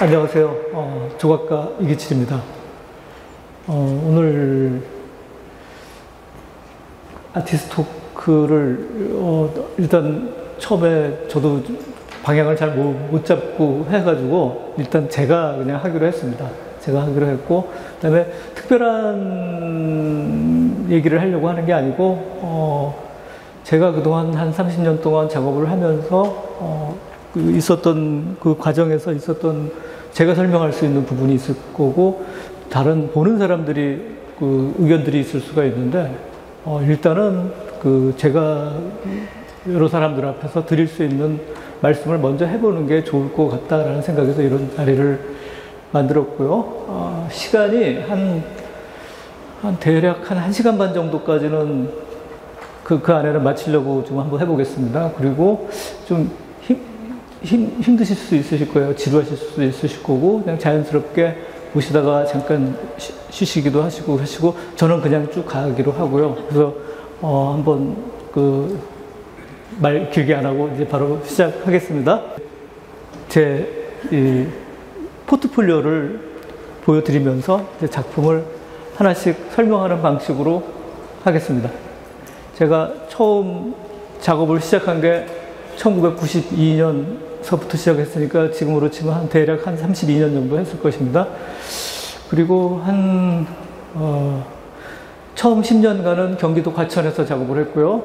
안녕하세요. 조각가 이기칠입니다. 오늘 아티스트 토크를 일단 처음에 저도 방향을 잘 못 잡고 해가지고 일단 제가 그냥 하기로 했습니다. 제가 하기로 했고, 그다음에 특별한 얘기를 하려고 하는 게 아니고 제가 그동안 한 30년 동안 작업을 하면서 있었던 그 과정에서 있었던 제가 설명할 수 있는 부분이 있을 거고, 다른 보는 사람들이 그 의견들이 있을 수가 있는데, 일단은 그 제가 여러 사람들 앞에서 드릴 수 있는 말씀을 먼저 해보는 게 좋을 것 같다라는 생각에서 이런 자리를 만들었고요. 시간이 대략 한 1시간 반 정도까지는 그 안에는 마치려고 좀 한번 해보겠습니다. 그리고 좀 힘드실 수 있으실 거예요. 지루하실 수 있으실 거고, 그냥 자연스럽게 보시다가 잠깐 쉬시기도 하시고, 저는 그냥 쭉 가기로 하고요. 그래서, 한번 말 길게 안 하고 이제 바로 시작하겠습니다. 제 이 포트폴리오를 보여드리면서 제 작품을 하나씩 설명하는 방식으로 하겠습니다. 제가 처음 작업을 시작한 게 1992년서부터 시작했으니까 지금으로 치면 대략 한 32년 정도 했을 것입니다. 그리고 처음 10년간은 경기도 과천에서 작업을 했고요.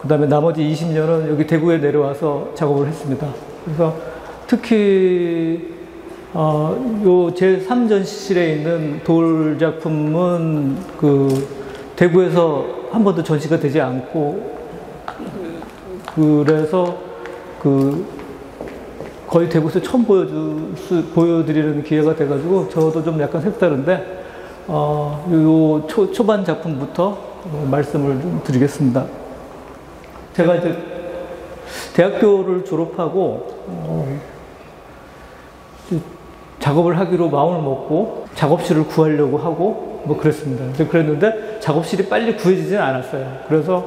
그 다음에 나머지 20년은 여기 대구에 내려와서 작업을 했습니다. 그래서 특히 요 제 3전시실에 있는 돌 작품은 대구에서 한 번도 전시가 되지 않고, 그래서 거의 대구에서 처음 보여드리는 기회가 돼가지고 저도 좀 약간 색다른데, 요 초반 작품부터 말씀을 좀 드리겠습니다. 제가 이제 대학교를 졸업하고 작업을 하기로 마음을 먹고 작업실을 구하려고 하고 뭐 그랬습니다. 그랬는데 작업실이 빨리 구해지진 않았어요. 그래서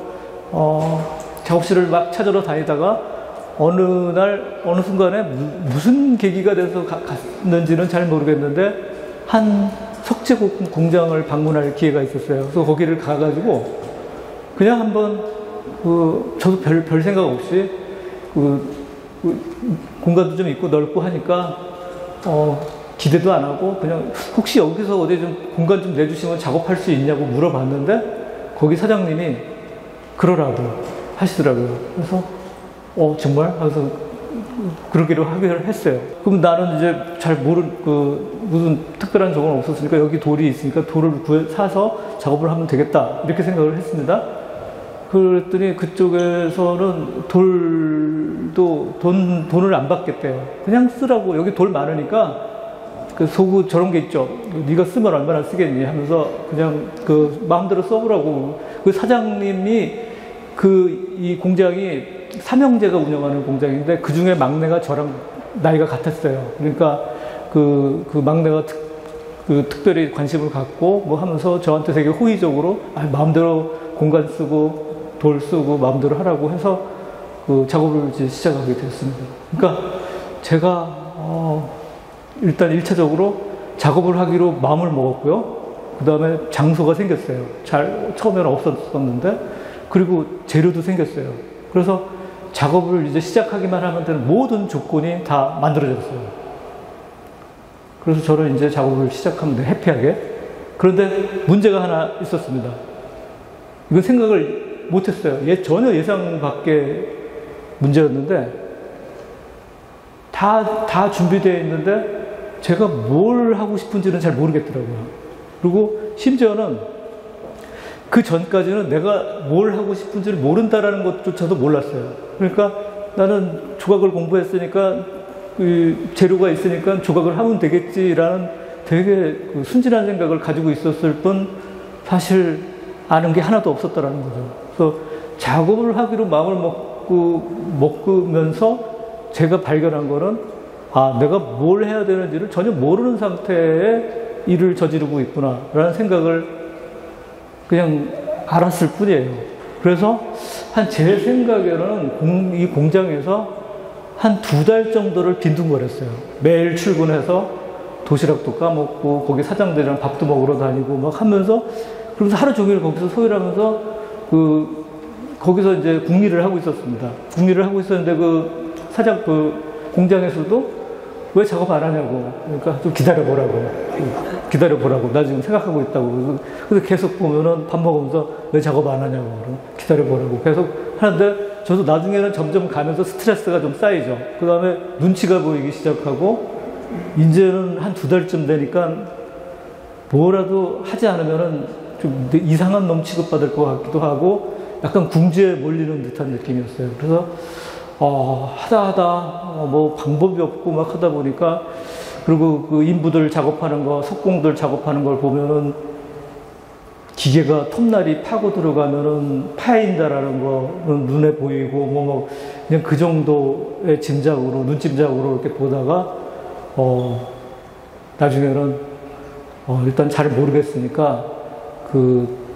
작업실을 막 찾으러 다니다가 어느 날 어느 순간에 무슨 계기가 돼서 갔는지는 잘 모르겠는데 한 석재 공장을 방문할 기회가 있었어요. 그래서 거기를 가가지고 그냥 한번 저도 별 생각 없이 공간도 좀 있고 넓고 하니까 기대도 안 하고 그냥 혹시 여기서 어디 좀 공간 좀 내주시면 작업할 수 있냐고 물어봤는데 거기 사장님이 그러라고 하시더라고요. 그래서 정말? 그래서 그러기로 하기로 했어요. 그럼 나는 이제 잘 무슨 특별한 적은 없었으니까 여기 돌이 있으니까 돌을 사서 작업을 하면 되겠다 이렇게 생각을 했습니다. 그랬더니 그쪽에서는 돈을 안 받겠대요. 그냥 쓰라고. 여기 돌 많으니까 소구 저런 게 있죠. 네가 쓰면 얼마나 쓰겠니 하면서 그냥 마음대로 써보라고. 그 사장님이 이 공장이 삼형제가 운영하는 공장인데 그 중에 막내가 저랑 나이가 같았어요. 그러니까 그 막내가 특별히 관심을 갖고 뭐 하면서 저한테 되게 호의적으로 마음대로 공간 쓰고 돌 쓰고 마음대로 하라고 해서 작업을 이제 시작하게 되었습니다. 그러니까 제가 일단 1차적으로 작업을 하기로 마음을 먹었고요. 그 다음에 장소가 생겼어요. 처음에는 없었었는데, 그리고 재료도 생겼어요. 그래서 작업을 이제 시작하기만 하면 되는 모든 조건이 다 만들어졌어요. 그래서 저는 이제 작업을 시작합니다. 해피하게. 그런데 문제가 하나 있었습니다. 이건 생각을 못했어요. 전혀 예상 밖의 문제였는데, 다 준비되어 있는데, 제가 뭘 하고 싶은지는 잘 모르겠더라고요. 그리고 심지어는 그 전까지는 내가 뭘 하고 싶은지를 모른다라는 것조차도 몰랐어요. 그러니까 나는 조각을 공부했으니까, 재료가 있으니까 조각을 하면 되겠지라는 되게 순진한 생각을 가지고 있었을 뿐, 사실 아는 게 하나도 없었다라는 거죠. 그래서 작업을 하기로 마음을 먹으면서 제가 발견한 거는 내가 뭘 해야 되는지를 전혀 모르는 상태에 일을 저지르고 있구나라는 생각을 그냥 알았을 뿐이에요. 그래서 제 생각에는 이 공장에서 한 2달 정도를 빈둥거렸어요. 매일 출근해서 도시락도 까먹고 거기 사장들이랑 밥도 먹으러 다니고 막 하면서, 그러면서 하루 종일 거기서 소일하면서 거기서 이제 국리를 하고 있었습니다. 국리를 하고 있었는데 공장에서도 왜 작업 안 하냐고. 그러니까 좀 기다려보라고. 나 지금 생각하고 있다고. 그래서 계속 보면은 밥 먹으면서 왜 작업 안 하냐고. 기다려보라고. 계속 하는데 저도 나중에는 점점 가면서 스트레스가 좀 쌓이죠. 그 다음에 눈치가 보이기 시작하고, 이제는 한 2달쯤 되니까 뭐라도 하지 않으면은 좀 이상한 놈 취급받을 것 같기도 하고, 약간 궁지에 몰리는 듯한 느낌이었어요. 그래서 하다 뭐 방법이 없고 막 하다 보니까, 그리고 그 인부들 작업하는 거, 석공들 작업하는 걸 보면은 기계가 톱날이 파고 들어가면은 파인다라는 거는 눈에 보이고 뭐 그냥 그 정도의 짐작으로, 눈짐작으로 이렇게 보다가 나중에는 일단 잘 모르겠으니까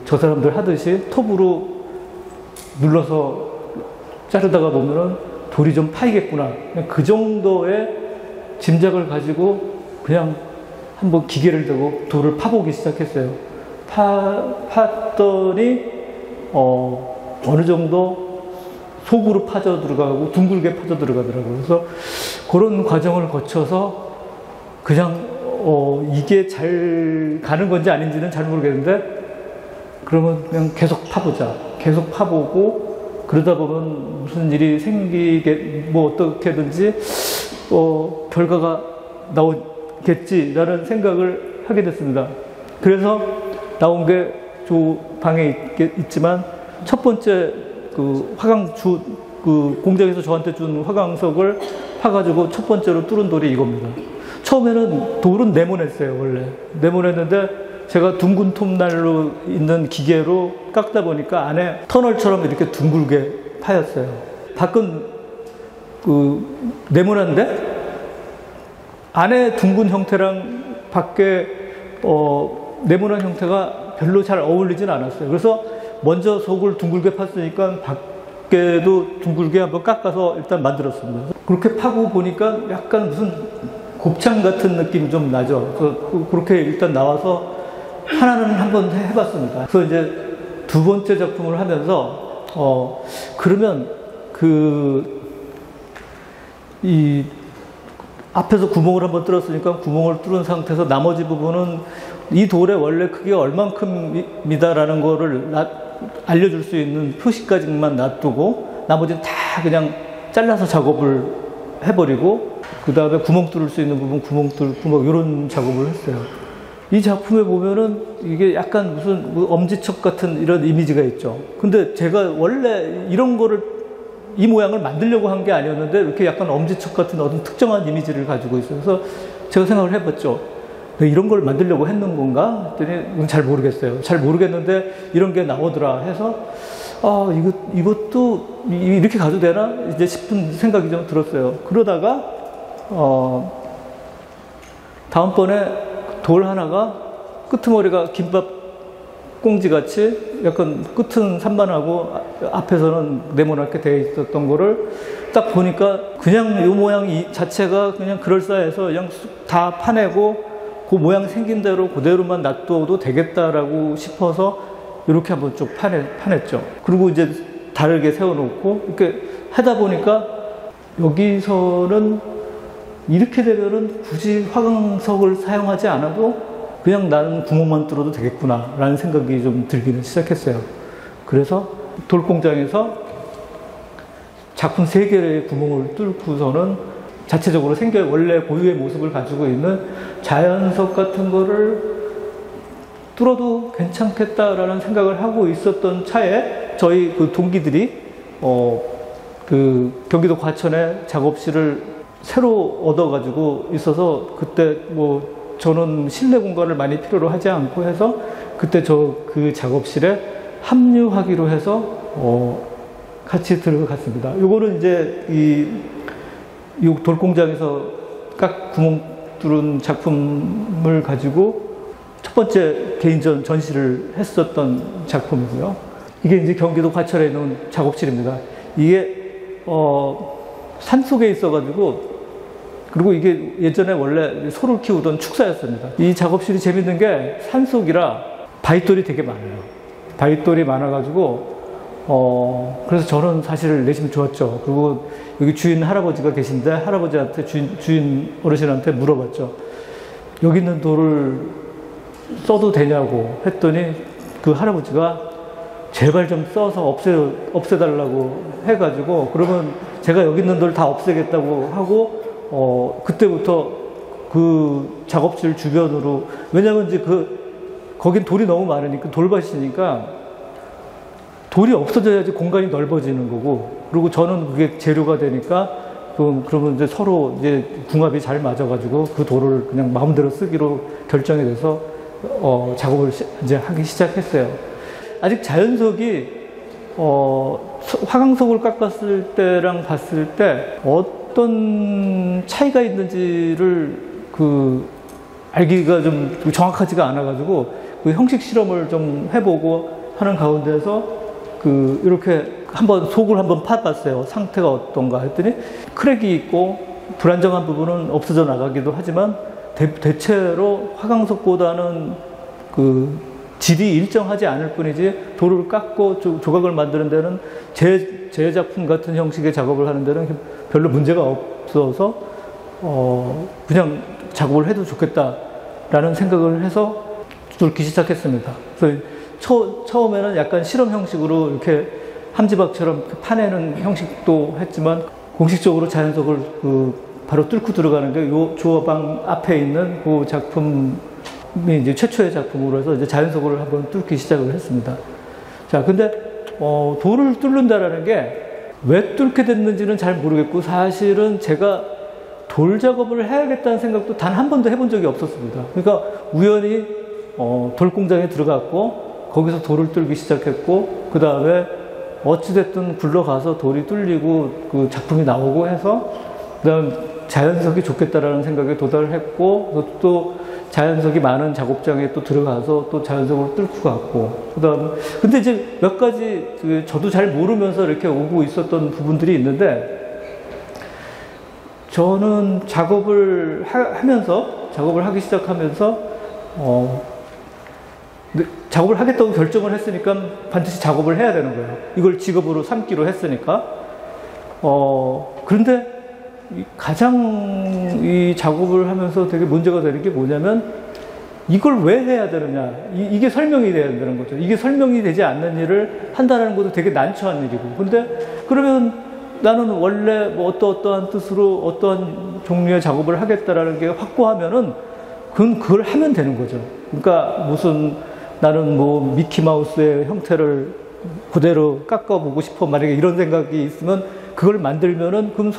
저 사람들 하듯이 톱으로 눌러서 자르다가 보면은 돌이 좀 파이겠구나. 그냥 그 정도의 짐작을 가지고 그냥 한번 기계를 대고 돌을 파보기 시작했어요. 팠더니 어느 정도 속으로 파져 들어가고 둥글게 파져 들어가더라고요. 그래서 그런 과정을 거쳐서 그냥 이게 잘 가는 건지 아닌지는 잘 모르겠는데, 그러면 그냥 계속 파보자. 계속 파보고, 그러다 보면 무슨 일이 뭐 어떻게든지 결과가 나오겠지라는 생각을 하게 됐습니다. 그래서 나온 게 방에 있지만, 첫 번째 공장에서 저한테 준 화강석을 파가지고 첫 번째로 뚫은 돌이 이겁니다. 처음에는 돌은 네모냈어요, 원래. 네모냈는데 제가 둥근 톱날로 있는 기계로 깎다 보니까 안에 터널처럼 이렇게 둥글게 파였어요. 밖은 네모난데 안에 둥근 형태랑 밖에 네모난 형태가 별로 잘 어울리진 않았어요. 그래서 먼저 속을 둥글게 팠으니까 밖에도 둥글게 한번 깎아서 일단 만들었습니다. 그렇게 파고 보니까 약간 무슨 곱창 같은 느낌이 좀 나죠. 그래서 그렇게 일단 나와서 하나는 한번 해봤습니다. 그래서 이제 2번째 작품을 하면서 그러면 이 앞에서 구멍을 한번 뚫었으니까 구멍을 뚫은 상태에서 나머지 부분은 이 돌의 원래 크기가 얼만큼이다라는 거를 알려줄 수 있는 표시까지만 놔두고 나머지는 다 그냥 잘라서 작업을 해버리고, 그 다음에 구멍 뚫을 수 있는 부분 구멍 뚫고 이런 작업을 했어요. 이 작품에 보면은 이게 약간 무슨 엄지척 같은 이런 이미지가 있죠. 근데 제가 원래 이런 거를, 이 모양을 만들려고 한 게 아니었는데 이렇게 약간 엄지척 같은 어떤 특정한 이미지를 가지고 있어요. 그래서 제가 생각을 해봤죠. 이런 걸 만들려고 했는 건가? 했더니 잘 모르겠어요. 잘 모르겠는데 이런 게 나오더라 해서 이것도 이렇게 가도 되나? 이제 싶은 생각이 좀 들었어요. 그러다가 다음번에 돌 하나가 끄트머리가 김밥 꽁지같이 약간 끝은 산만하고 앞에서는 네모나게 되어 있었던 거를 딱 보니까 그냥 이 모양 자체가 그냥 그럴싸해서 그냥 다 파내고 그 모양 생긴 대로 그대로만 놔둬도 되겠다라고 싶어서 이렇게 한번 쭉 파냈죠. 그리고 이제 다르게 세워놓고 이렇게 하다 보니까 여기서는 이렇게 되면은 굳이 화강석을 사용하지 않아도 그냥 나는 구멍만 뚫어도 되겠구나 라는 생각이 좀 들기는 시작했어요. 그래서 돌공장에서 작품 3개의 구멍을 뚫고서는 자체적으로 원래 고유의 모습을 가지고 있는 자연석 같은 거를 뚫어도 괜찮겠다라는 생각을 하고 있었던 차에 저희 동기들이 경기도 과천에 작업실을 새로 얻어가지고 있어서, 그때 저는 실내 공간을 많이 필요로 하지 않고 해서 그때 그 작업실에 합류하기로 해서 같이 들어갔습니다. 요거는 이제 이 돌공장에서 구멍 뚫은 작품을 가지고 첫 번째 개인전 전시를 했었던 작품이고요. 이게 이제 경기도 과천에 있는 작업실입니다. 이게 산속에 있어가지고, 그리고 이게 예전에 원래 소를 키우던 축사였습니다. 이 작업실이 재밌는 게 산속이라 바위돌이 되게 많아요. 바위돌이 많아가지고, 그래서 저는 사실 내심 좋았죠. 그리고 여기 주인 할아버지가 계신데, 할아버지한테 주인 어르신한테 물어봤죠. 여기 있는 돌을 써도 되냐고 했더니 그 할아버지가 제발 좀 써서 없애달라고 해가지고, 그러면 제가 여기 있는 돌 다 없애겠다고 하고, 그때부터 그 작업실 주변으로, 왜냐면 이제 거긴 돌이 너무 많으니까, 돌밭이니까 돌이 없어져야지 공간이 넓어지는 거고, 그리고 저는 그게 재료가 되니까, 그러면 이제 서로 이제 궁합이 잘 맞아가지고 그 돌을 그냥 마음대로 쓰기로 결정이 돼서, 작업을 이제 하기 시작했어요. 아직 자연석이, 화강석을 깎았을 때랑 봤을 때 어떤 차이가 있는지를 알기가 좀 정확하지가 않아가지고 그 형식 실험을 좀 해보고 하는 가운데서 이렇게 속을 한번 파봤어요. 상태가 어떤가 했더니 크랙이 있고 불안정한 부분은 없어져 나가기도 하지만 대체로 화강석보다는 질이 일정하지 않을 뿐이지 돌을 깎고 조각을 만드는 데는 제 작품 같은 형식의 작업을 하는 데는 별로 문제가 없어서 그냥 작업을 해도 좋겠다라는 생각을 해서 뚫기 시작했습니다. 그래서 처음에는 약간 실험 형식으로 이렇게 함지박처럼 파내는 형식도 했지만 공식적으로 자연석을 바로 뚫고 들어가는 게 요 조어방 앞에 있는 그 작품이 이제 최초의 작품으로 해서 이제 자연석을 한번 뚫기 시작을 했습니다. 자, 근데 돌을 뚫는다라는 게 왜 뚫게 됐는지는 잘 모르겠고, 사실은 제가 돌 작업을 해야겠다는 생각도 단 한 번도 해본 적이 없었습니다. 그러니까 우연히 돌 공장에 들어갔고 거기서 돌을 뚫기 시작했고, 그 다음에 어찌됐든 굴러가서 돌이 뚫리고 그 작품이 나오고 해서 그다음 자연석이 좋겠다라는 생각에 도달을 했고, 또 자연석이 많은 작업장에 또 들어가서 또 자연석으로 뚫고 갔고, 그다음 근데 이제 몇 가지 저도 잘 모르면서 이렇게 오고 있었던 부분들이 있는데, 저는 작업을 하기 시작하면서 작업을 하겠다고 결정을 했으니까 반드시 작업을 해야 되는 거예요. 이걸 직업으로 삼기로 했으니까. 그런데 가장 이 작업을 하면서 되게 문제가 되는 게 뭐냐면, 이걸 왜 해야 되느냐. 이게 설명이 돼야 되는 거죠. 이게 설명이 되지 않는 일을 한다는 것도 되게 난처한 일이고. 근데 그러면 나는 원래 뭐 어떠한 뜻으로 어떠한 종류의 작업을 하겠다라는 게 확고하면은 그걸 하면 되는 거죠. 그러니까 나는 뭐 미키마우스의 형태를 그대로 깎아보고 싶어, 만약에 이런 생각이 있으면 그걸 만들면은 그건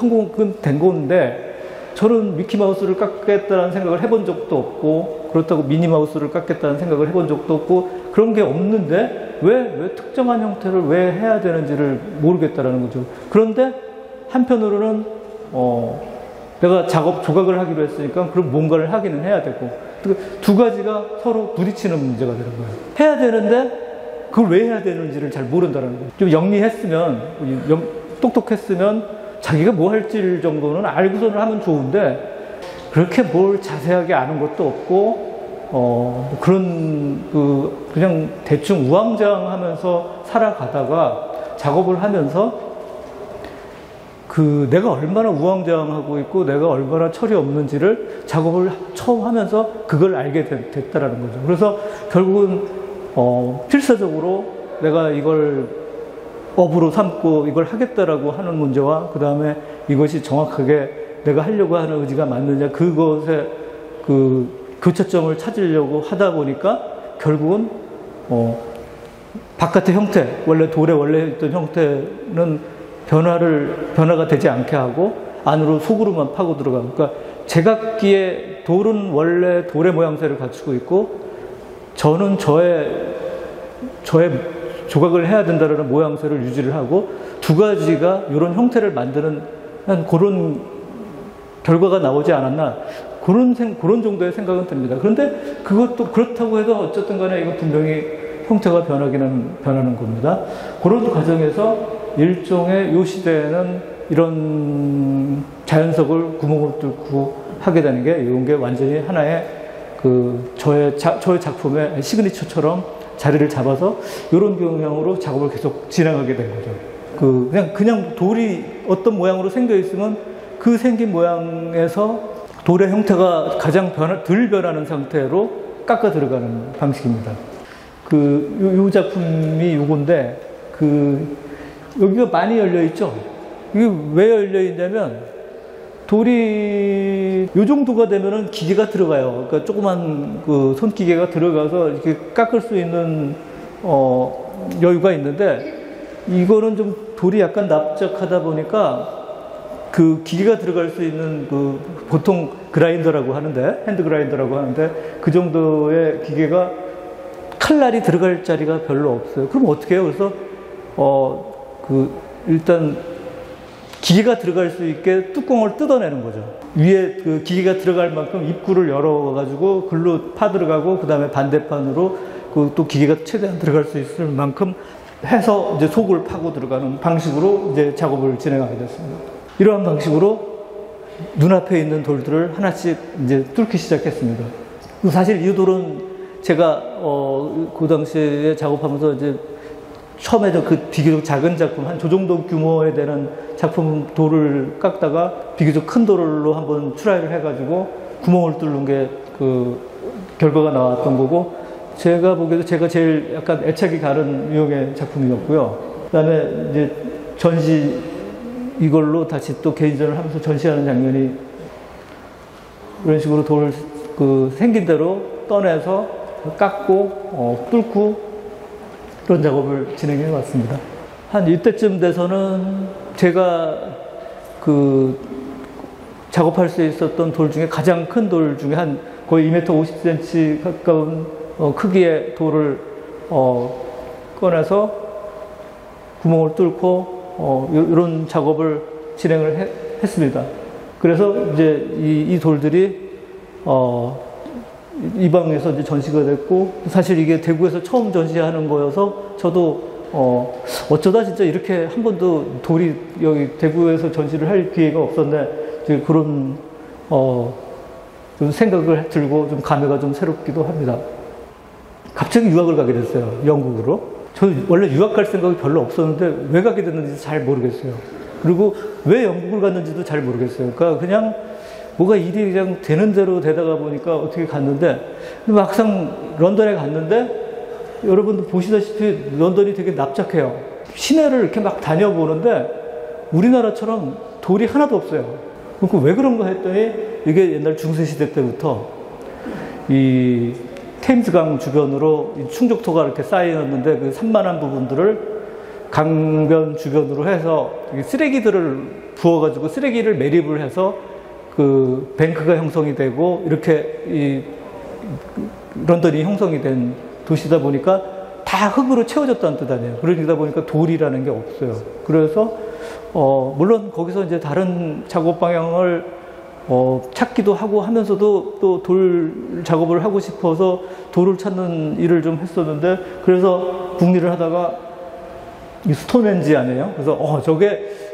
된 건데, 저는 미키마우스를 깎겠다는 생각을 해본 적도 없고, 그렇다고 미니마우스를 깎겠다는 생각을 해본 적도 없고, 그런 게 없는데 왜 특정한 형태를 왜 해야 되는지를 모르겠다라는 거죠. 그런데 한편으로는 내가 조각을 하기로 했으니까 그럼 뭔가를 하기는 해야 되고, 두 가지가 서로 부딪히는 문제가 되는 거예요. 해야 되는데 그걸 왜 해야 되는지를 잘 모른다는 거예요. 좀 영리했으면, 똑똑했으면 자기가 뭐 할지 정도는 알고서는 하면 좋은데, 그렇게 뭘 자세하게 아는 것도 없고, 그냥 대충 우왕좌왕하면서 살아가다가 작업을 하면서 내가 얼마나 우왕좌왕하고 있고 내가 얼마나 철이 없는지를 작업을 처음 하면서 그걸 알게 됐다라는 거죠. 그래서 결국은 필사적으로 내가 이걸 업으로 삼고 이걸 하겠다라고 하는 문제와, 그 다음에 이것이 정확하게 내가 하려고 하는 의지가 맞느냐, 그것에 교차점을 찾으려고 하다 보니까 결국은 바깥의 형태, 돌에 원래 있던 형태는 변화가 되지 않게 하고 안으로 속으로만 파고 들어가고, 그러니까 제각기의 돌은 원래 돌의 모양새를 갖추고 있고, 저는 저의 조각을 해야 된다는 모양새를 유지를 하고, 두 가지가 이런 형태를 만드는 그런 결과가 나오지 않았나, 그런 정도의 생각은 듭니다. 그런데 그것도 그렇다고 해도 어쨌든 간에 이건 분명히 형태가 변하는 겁니다. 그런 과정에서 일종의 이 시대에는 이런 자연석을 구멍을 뚫고 하게 되는 게 이런 게 완전히 하나의 그 저의 작품의 시그니처처럼 자리를 잡아서 이런 경향으로 작업을 계속 진행하게 된 거죠. 그냥 돌이 어떤 모양으로 생겨 있으면 그 생긴 모양에서 돌의 형태가 가장 덜 변하는 상태로 깎아 들어가는 방식입니다. 요 작품이 요건데, 여기가 많이 열려 있죠? 이게 왜 열려 있냐면, 돌이 요 정도가 되면은 기계가 들어가요. 그러니까 조그만 손기계가 들어가서 이렇게 깎을 수 있는, 여유가 있는데, 이거는 좀 돌이 약간 납작하다 보니까 그 기계가 들어갈 수 있는 보통 그라인더라고 하는데, 핸드 그라인더라고 하는데, 그 정도의 기계가 칼날이 들어갈 자리가 별로 없어요. 그럼 어떻게 해요? 그래서, 일단 기계가 들어갈 수 있게 뚜껑을 뜯어내는 거죠. 위에 그 기계가 들어갈 만큼 입구를 열어가지고 글로 파 들어가고, 그 다음에 반대판으로 또 기계가 최대한 들어갈 수 있을 만큼 해서 이제 속을 파고 들어가는 방식으로 이제 작업을 진행하게 됐습니다. 이러한 방식으로 눈앞에 있는 돌들을 하나씩 이제 뚫기 시작했습니다. 사실 이 돌은 제가 그 당시에 작업하면서 이제 처음에 그 비교적 작은 작품, 한 저 정도 규모에 되는 작품 돌을 깎다가 비교적 큰 돌로 한번 트라이를 해가지고 구멍을 뚫는 게 결과가 나왔던 거고, 제가 보기에도 제가 제일 약간 애착이 가는 유형의 작품이었고요. 그 다음에 이제 이걸로 다시 또 개인전을 하면서 전시하는 장면이 이런 식으로 돌을 생긴 대로 떠내서 깎고, 뚫고 그런 작업을 진행해 왔습니다. 한 이때쯤 돼서는 제가 작업할 수 있었던 돌 중에 가장 큰 돌 중에 한 거의 2m 50cm 가까운 크기의 돌을 꺼내서 구멍을 뚫고 이런 작업을 진행을 했습니다. 그래서 이제 이 돌들이 이 방에서 이제 전시가 됐고, 사실 이게 대구에서 처음 전시하는 거여서 저도 어쩌다 진짜 이렇게 한 번도 돌이 여기 대구에서 전시를 할 기회가 없었네, 이제 그런 좀 생각을 들고 좀 감회가 좀 새롭기도 합니다. 갑자기 유학을 가게 됐어요, 영국으로. 저는 원래 유학 갈 생각이 별로 없었는데 왜 가게 됐는지 잘 모르겠어요. 그리고 왜 영국을 갔는지도 잘 모르겠어요. 그러니까 그냥 뭐가 일이 그냥 되는 대로 되다가 보니까 어떻게 갔는데, 막상 런던에 갔는데 여러분도 보시다시피 런던이 되게 납작해요. 시내를 이렇게 막 다녀보는데 우리나라처럼 돌이 하나도 없어요. 그러니까 왜 그런가 했더니 이게 옛날 중세시대 때부터 이 테임스강 주변으로 충족토가 이렇게 쌓여있는데 그 산만한 부분들을 강변 주변으로 해서 쓰레기들을 부어가지고 쓰레기를 매립을 해서 그 뱅크가 형성이 되고 이렇게 런던이 형성이 된 도시다 보니까 다 흙으로 채워졌다는 뜻 아니에요. 그러다 보니까 돌이라는 게 없어요. 그래서 물론 거기서 이제 다른 작업 방향을 찾기도 하고 하면서도 또 돌 작업을 하고 싶어서 돌을 찾는 일을 좀 했었는데, 그래서 궁리를 하다가 이 스톤헨지 아니에요? 그래서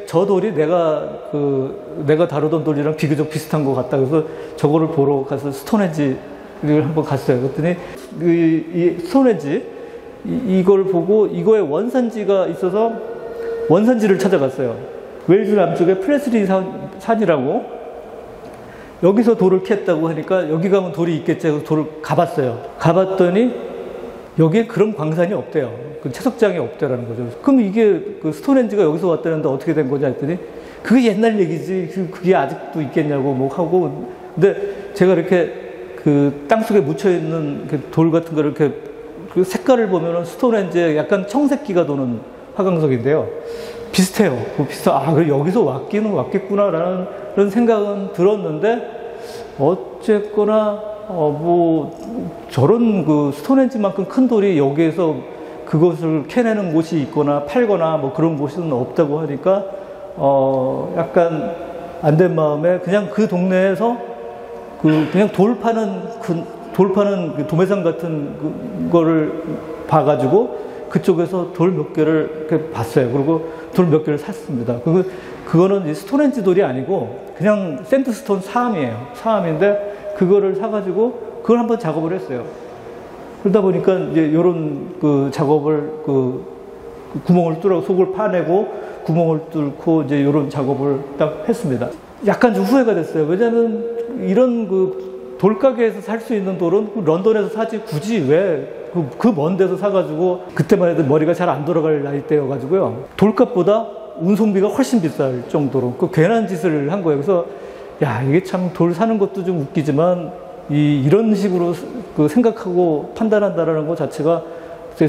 저 돌이 내가 다루던 돌이랑 비교적 비슷한 것 같다. 그래서 저거를 보러 가서 스톤헨지를 한번 갔어요. 그랬더니 이 스톤헨지 이걸 보고 이거의 원산지가 있어서 원산지를 찾아갔어요. 웨일즈 남쪽에 프레스리 산이라고, 여기서 돌을 캤다고 하니까 여기 가면 돌이 있겠지 해서 돌을 가봤어요. 가봤더니 여기에 그런 광산이 없대요. 채석장이 없대라는 거죠. 그럼 이게 스톤헨지가 여기서 왔다는데 어떻게 된 거냐 했더니 그게 옛날 얘기지, 그게 아직도 있겠냐고 뭐 하고. 근데 제가 이렇게 땅속에 묻혀있는 돌 같은 거 이렇게 색깔을 보면은 스톤헨지에 약간 청색기가 도는 화강석인데요. 비슷해요. 그럼 여기서 왔기는 왔겠구나라는 그런 생각은 들었는데, 어쨌거나, 저런 스톤헨지만큼 큰 돌이 여기에서 그것을 캐내는 곳이 있거나 팔거나 뭐 그런 곳은 없다고 하니까, 약간 안 된 마음에 그냥 그 동네에서 그냥 돌 파는 도매상 같은 거를 봐가지고 그쪽에서 돌 몇 개를 이렇게 봤어요. 그리고 돌 몇 개를 샀습니다. 그거는 스톤헨지 돌이 아니고 그냥 샌드스톤 사암이에요. 사암인데 그거를 사가지고 그걸 한번 작업을 했어요. 그러다 보니까 이제 요런 그 작업을 구멍을 뚫어 속을 파내고 구멍을 뚫고 이제 요런 작업을 딱 했습니다. 약간 좀 후회가 됐어요. 왜냐면 이런 그 돌가게에서 살 수 있는 돌은 런던에서 사지 굳이 왜 그 먼 데서 사가지고 그때만 해도 머리가 잘 안 돌아갈 나이 때여가지고요. 돌값보다 운송비가 훨씬 비쌀 정도로 그 괜한 짓을 한 거예요. 그래서 야 이게 참 돌 사는 것도 좀 웃기지만 이런 식으로 그 생각하고 판단한다라는 것 자체가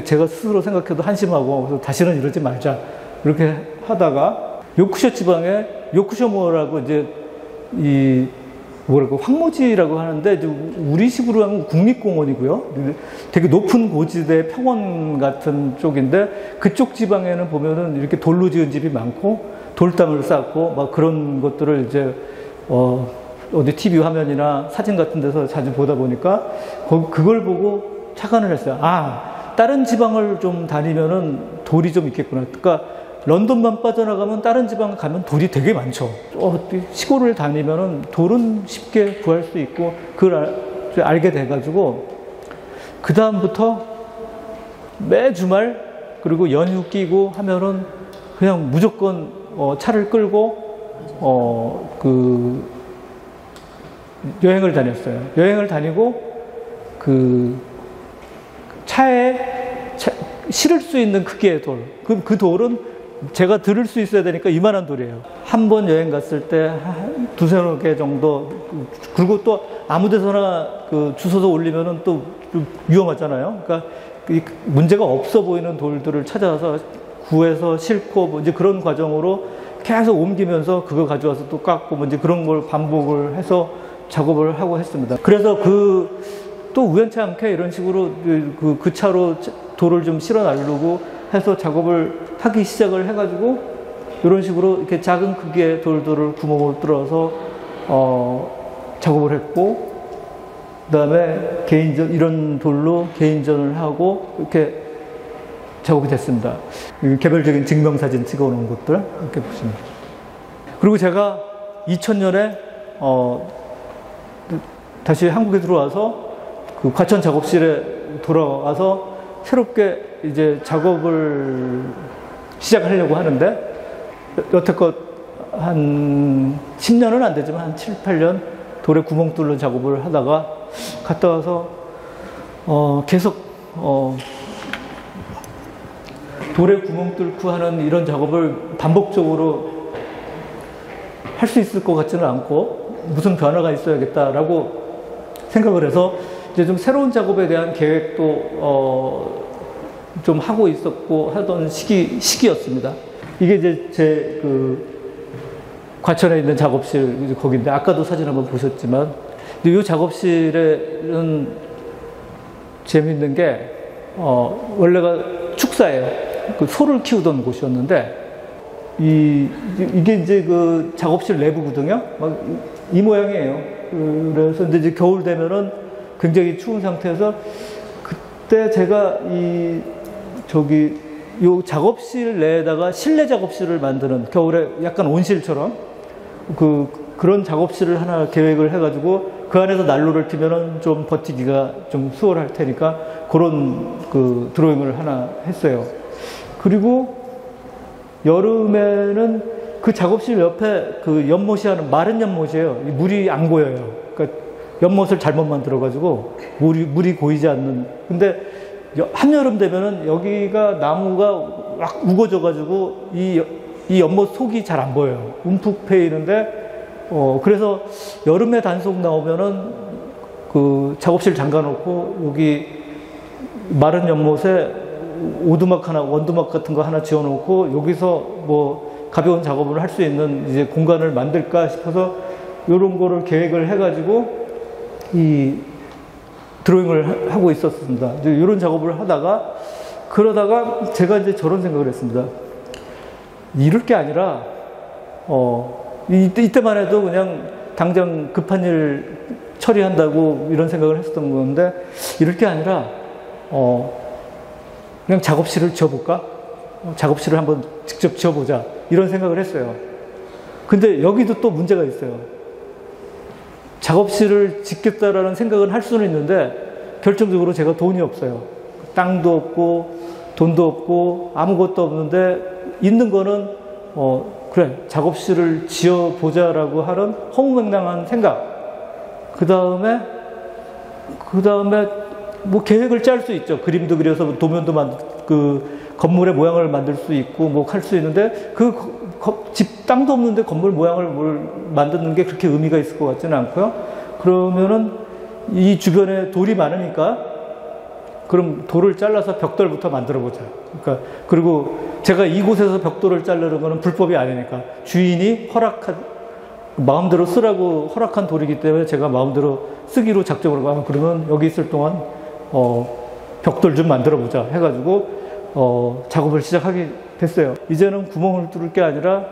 제가 스스로 생각해도 한심하고 그래서 다시는 이러지 말자 이렇게 하다가 요크셔 지방에 요크셔모어라고 이제 황무지라고 하는데 우리식으로 하면 국립공원이고요. 되게 높은 고지대 평원 같은 쪽인데 그쪽 지방에는 보면은 이렇게 돌로 지은 집이 많고 돌담을 쌓고 막 그런 것들을 이제 어디 TV 화면이나 사진 같은 데서 자주 보다 보니까 그걸 보고 착안을 했어요. 아, 다른 지방을 좀 다니면은 돌이 좀 있겠구나. 그러니까 런던만 빠져나가면 다른 지방 가면 돌이 되게 많죠. 시골을 다니면은 돌은 쉽게 구할 수 있고 그걸 알게 돼가지고 그 다음부터 매 주말 그리고 연휴 끼고 하면은 그냥 무조건 차를 끌고 여행을 다녔어요. 여행을 다니고 그 차에 실을 수 있는 크기의 돌. 그 돌은 제가 들을 수 있어야 되니까 이만한 돌이에요. 한 번 여행 갔을 때 두세 개 정도. 그리고 또 아무 데서나 주워서 올리면은 또 위험하잖아요. 그러니까 문제가 없어 보이는 돌들을 찾아서 구해서 싣고 뭐 이제 그런 과정으로 계속 옮기면서 그거 가져와서 또 깎고 뭐 이제 그런 걸 반복을 해서 작업을 하고 했습니다. 그래서 또 우연치 않게 이런 식으로 그 차로 돌을 좀 실어 나르고 해서 작업을 하기 시작을 해가지고 이런 식으로 이렇게 작은 크기의 돌들을 구멍을 뚫어서 작업을 했고 그다음에 이런 돌로 개인전을 하고 이렇게 작업이 됐습니다. 개별적인 증명사진 찍어놓은 것들 이렇게 보시면. 그리고 제가 2000년에 다시 한국에 들어와서 그 과천 작업실에 돌아와서 새롭게 이제 작업을 시작하려고 하는데 여태껏 한 10년은 안 되지만 한 7, 8년 돌에 구멍 뚫는 작업을 하다가 갔다 와서 계속 돌에 구멍 뚫고 하는 이런 작업을 반복적으로 할 수 있을 것 같지는 않고 무슨 변화가 있어야겠다라고 생각을 해서 이제 좀 새로운 작업에 대한 계획도 좀 하고 있었고 하던 시기였습니다. 이게 이제 제 과천에 있는 작업실 거기인데 아까도 사진 한번 보셨지만 이 작업실은 재밌는 게 원래가 축사예요. 소를 키우던 곳이었는데 이게 이제 그 작업실 내부거든요. 막 이 모양이에요. 그래서 이제 겨울 되면은 굉장히 추운 상태에서 그때 제가 요 작업실 내에다가 실내 작업실을 만드는 겨울에 약간 온실처럼 그런 작업실을 하나 계획을 해가지고 그 안에서 난로를 피면은 좀 버티기가 좀 수월할 테니까 그런 드로잉을 하나 했어요. 그리고 여름에는 그 작업실 옆에 연못이 하는 마른 연못이에요. 물이 안 고여요. 그러니까 연못을 잘못 만들어가지고 물이 고이지 않는. 근데 한여름 되면은 여기가 나무가 막 우거져가지고 이 연못 속이 잘 안 보여요. 움푹 패이는데 그래서 여름에 단속 나오면은 작업실 잠가놓고 여기 마른 연못에 오두막 하나, 원두막 같은 거 하나 지어놓고 여기서 뭐 가벼운 작업을 할 수 있는 이제 공간을 만들까 싶어서 이런 거를 계획을 해가지고 드로잉을 하고 있었습니다. 이런 작업을 그러다가 제가 이제 저런 생각을 했습니다. 이럴 게 아니라, 이때만 해도 그냥 당장 급한 일 처리한다고 이런 생각을 했었던 건데, 이럴 게 아니라, 그냥 작업실을 지어볼까? 작업실을 한번 직접 지어보자. 이런 생각을 했어요. 근데 여기도 또 문제가 있어요. 작업실을 짓겠다라는 생각은 할 수는 있는데 결정적으로 제가 돈이 없어요. 땅도 없고 돈도 없고 아무것도 없는데 있는 거는 그래 작업실을 지어보자라고 하는 허무맹랑한 생각. 그 다음에 뭐 계획을 짤 수 있죠. 그림도 그려서 도면도 그 건물의 모양을 만들 수 있고 뭐 할 수 있는데 집 땅도 없는데 건물 모양을 만드는 게 그렇게 의미가 있을 것 같지는 않고요. 그러면은 이 주변에 돌이 많으니까 그럼 돌을 잘라서 벽돌부터 만들어 보자. 그러니까 그리고 제가 이곳에서 벽돌을 자르는 거는 불법이 아니니까 주인이 마음대로 쓰라고 허락한 돌이기 때문에 제가 마음대로 쓰기로 작정을 하고 그러면 여기 있을 동안 벽돌 좀 만들어 보자 해가지고 작업을 시작하게 됐어요. 이제는 구멍을 뚫을 게 아니라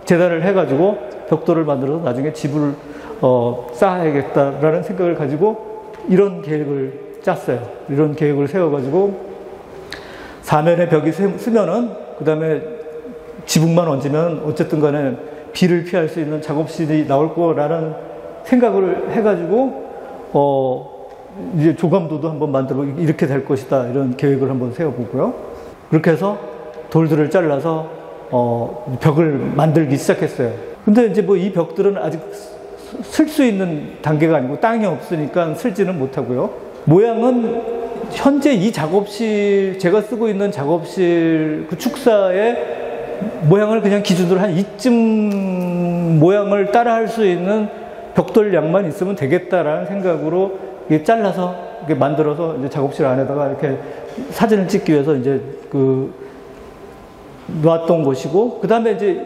재단을 해가지고 벽돌을 만들어서 나중에 집을 쌓아야겠다라는 생각을 가지고 이런 계획을 짰어요. 이런 계획을 세워가지고 사면에 벽이 쓰면은 그 다음에 지붕만 얹으면 어쨌든 간에 비를 피할 수 있는 작업실이 나올 거라는 생각을 해가지고 이제 조감도도 한번 만들어 이렇게 될 것이다 이런 계획을 한번 세워보고요. 그렇게 해서 돌들을 잘라서 벽을 만들기 시작했어요. 근데 이제 뭐 이 벽들은 아직 쓸 수 있는 단계가 아니고 땅이 없으니까 쓸지는 못하고요. 모양은 현재 이 작업실 제가 쓰고 있는 작업실 그 축사의 모양을 그냥 기준으로 한 이쯤 모양을 따라 할 수 있는 벽돌 양만 있으면 되겠다라는 생각으로 잘라서 만들어서 이제 작업실 안에다가 이렇게 사진을 찍기 위해서 이제 놨던 것이고, 그 다음에 이제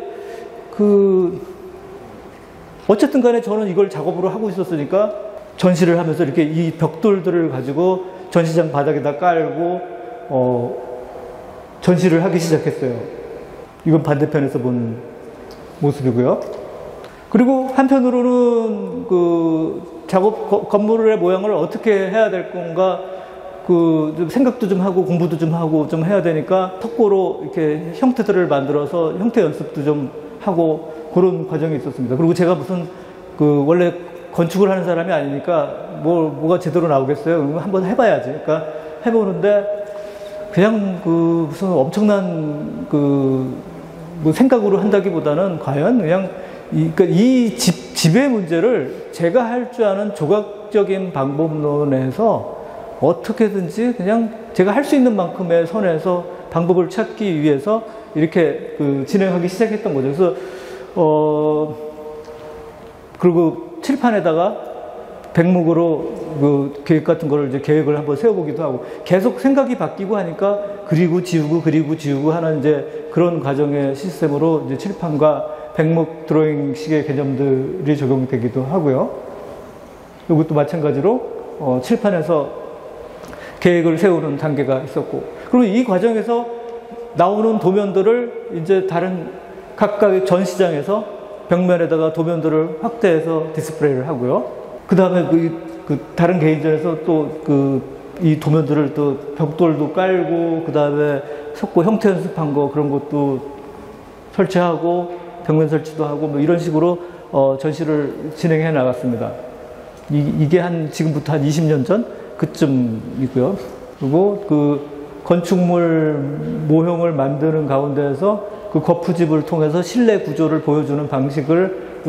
어쨌든 간에 저는 이걸 작업으로 하고 있었으니까 전시를 하면서 이렇게 이 벽돌들을 가지고 전시장 바닥에다 깔고, 전시를 하기 시작했어요. 이건 반대편에서 본 모습이고요. 그리고 한편으로는 건물의 모양을 어떻게 해야 될 건가, 좀 생각도 좀 하고 공부도 좀 하고 좀 해야 되니까 턱고로 이렇게 형태들을 만들어서 형태 연습도 좀 하고 그런 과정이 있었습니다. 그리고 제가 무슨 원래 건축을 하는 사람이 아니니까 뭐가 제대로 나오겠어요? 한번 해봐야지. 그러니까 해보는데 그냥 무슨 엄청난 뭐 생각으로 한다기보다는 과연 그냥 이 집의 문제를 제가 할 줄 아는 조각적인 방법론에서 어떻게든지 그냥 제가 할 수 있는 만큼의 선에서 방법을 찾기 위해서 이렇게 진행하기 시작했던 거죠. 그래서 그리고 칠판에다가 백목으로 계획 같은 거를 이제 계획을 한번 세워보기도 하고 계속 생각이 바뀌고 하니까 그리고 지우고 하는 이제 그런 과정의 시스템으로 이제 칠판과 백목 드로잉식의 개념들이 적용되기도 하고요. 이것도 마찬가지로 칠판에서 계획을 세우는 단계가 있었고, 그리고 이 과정에서 나오는 도면들을 이제 다른 각각의 전시장에서 벽면에다가 도면들을 확대해서 디스플레이를 하고요. 그 다음에 다른 개인전에서 또 이 도면들을 또 벽돌도 깔고, 그 다음에 석고 형태 연습한 거 그런 것도 설치하고, 벽면 설치도 하고, 뭐 이런 식으로 전시를 진행해 나갔습니다. 이게 지금부터 한 20년 전? 그쯤이고요. 그리고 건축물 모형을 만드는 가운데에서 거푸집을 통해서 실내 구조를 보여주는 방식을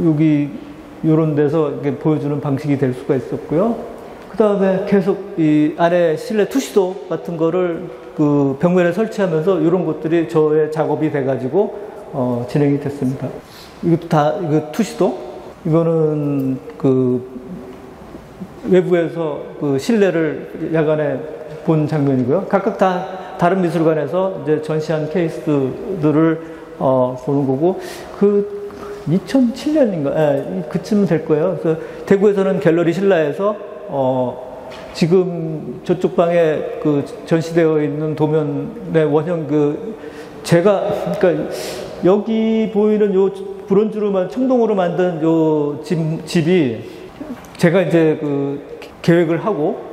여기 요런 데서 이렇게 보여주는 방식이 될 수가 있었고요. 그 다음에 계속 이 안에 실내 투시도 같은 거를 벽면에 설치하면서 이런 것들이 저의 작업이 돼가지고 진행이 됐습니다. 이것도 이거 투시도? 이거는 외부에서 실내를 야간에 본 장면이고요. 각각 다 다른 미술관에서 이제 전시한 케이스들을 보는 거고, 2007년인가, 그쯤 될 거예요. 그래서 대구에서는 갤러리 신라에서 지금 저쪽 방에 전시되어 있는 도면의 원형 그러니까 여기 보이는 요 브론즈로 청동으로 만든 요 집이 제가 이제 계획을 하고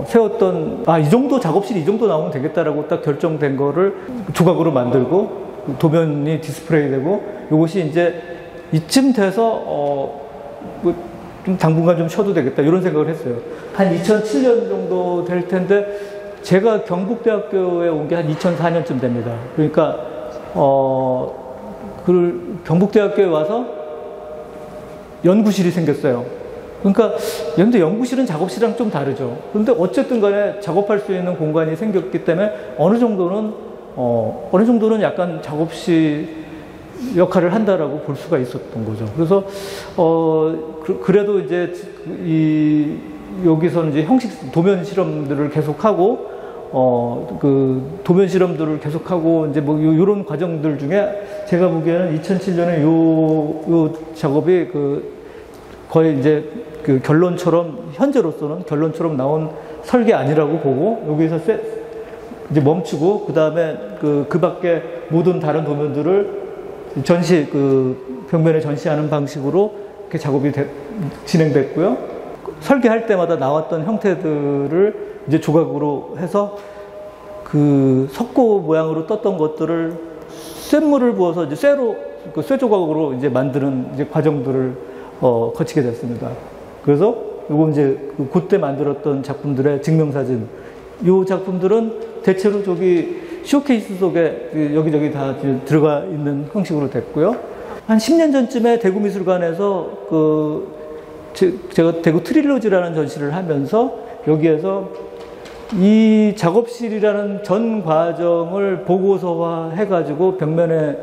세웠던, 이 정도 작업실이 이 정도 나오면 되겠다라고 딱 결정된 거를 조각으로 만들고, 도면이 디스플레이 되고, 이것이 이제 이쯤 돼서, 좀 당분간 좀 쉬어도 되겠다, 이런 생각을 했어요. 한 2007년 정도 될 텐데, 제가 경북대학교에 온 게 한 2004년쯤 됩니다. 그러니까, 경북대학교에 와서 연구실이 생겼어요. 그러니까, 근데 연구실은 작업실이랑 좀 다르죠. 그런데 어쨌든 간에 작업할 수 있는 공간이 생겼기 때문에 어느 정도는 약간 작업실 역할을 한다라고 볼 수가 있었던 거죠. 그래서, 그래도 이제, 여기서는 이제 도면 실험들을 계속하고, 도면 실험들을 계속하고, 이제 뭐, 요런 과정들 중에 제가 보기에는 2007년에 요 작업이 거의 이제 현재로서는 결론처럼 나온 설계 아니라고 보고, 여기서 이제 멈추고, 그 다음에 그 밖에 모든 다른 도면들을 벽면에 전시하는 방식으로 이렇게 작업이 진행됐고요. 설계할 때마다 나왔던 형태들을 이제 조각으로 해서 석고 모양으로 떴던 것들을 쇳물을 부어서 이제 쇠 조각으로 이제 만드는 이제 과정들을 거치게 됐습니다. 그래서 요거 이제 그때 만들었던 작품들의 증명사진, 요 작품들은 대체로 저기 쇼케이스 속에 여기저기 다 들어가 있는 형식으로 됐고요. 한 10년 전쯤에 대구미술관에서 제가 대구 트릴로지라는 전시를 하면서 여기에서 이 작업실이라는 전 과정을 보고서화 해가지고 벽면에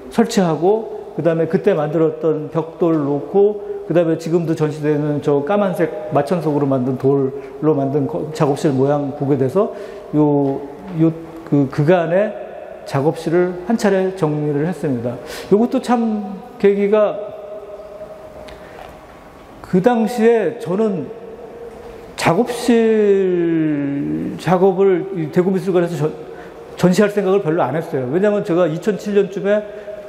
설치하고, 그 다음에 그때 만들었던 벽돌 놓고, 그 다음에 지금도 전시되는 저 까만색 마천석으로 만든 돌로 만든 작업실 모양 보게 돼서 그간의 작업실을 한 차례 정리를 했습니다. 이것도 참 계기가, 그 당시에 저는 작업을 대구미술관에서 전시할 생각을 별로 안 했어요. 왜냐하면 제가 2007년쯤에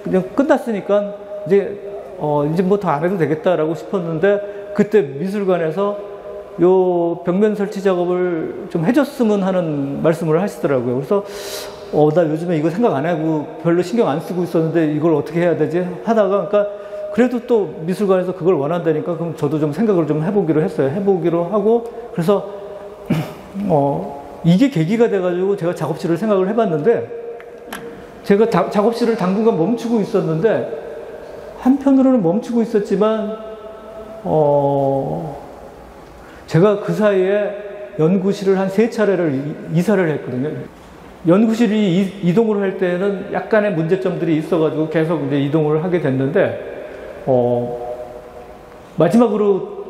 그냥 끝났으니까 이제 뭐 더 안 해도 되겠다라고 싶었는데, 그때 미술관에서 요 벽면 설치 작업을 좀 해줬으면 하는 말씀을 하시더라고요. 그래서 나 요즘에 이거 생각 안 하고 별로 신경 안 쓰고 있었는데 이걸 어떻게 해야 되지 하다가, 그러니까 그래도 또 미술관에서 그걸 원한다니까 그럼 저도 좀 생각을 좀 해보기로 했어요. 해보기로 하고, 그래서 이게 계기가 돼가지고 제가 작업실을 생각을 해봤는데, 제가 작업실을 당분간 멈추고 있었는데, 한편으로는 멈추고 있었지만 제가 그 사이에 연구실을 한 3차례를 이사를 했거든요. 연구실이 이동을 할 때는 약간의 문제점들이 있어가지고 계속 이제 이동을 하게 됐는데, 마지막으로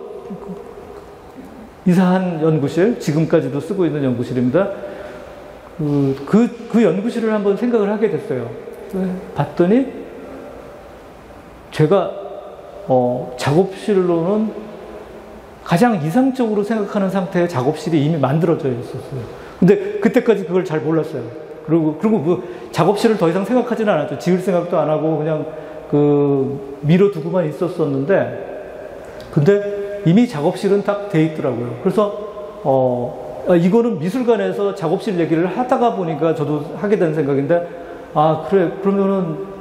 이사한 연구실, 지금까지도 쓰고 있는 연구실입니다. 그 연구실을 한번 생각을 하게 됐어요. 봤더니 제가 작업실로는 가장 이상적으로 생각하는 상태의 작업실이 이미 만들어져 있었어요. 근데 그때까지 그걸 잘 몰랐어요. 그리고 뭐 작업실을 더 이상 생각하지는 않았죠. 지을 생각도 안 하고 그냥 미뤄두고만 있었었는데, 근데 이미 작업실은 딱 돼 있더라고요. 그래서 이거는 미술관에서 작업실 얘기를 하다가 보니까 저도 하게 된 생각인데, 그래, 그러면은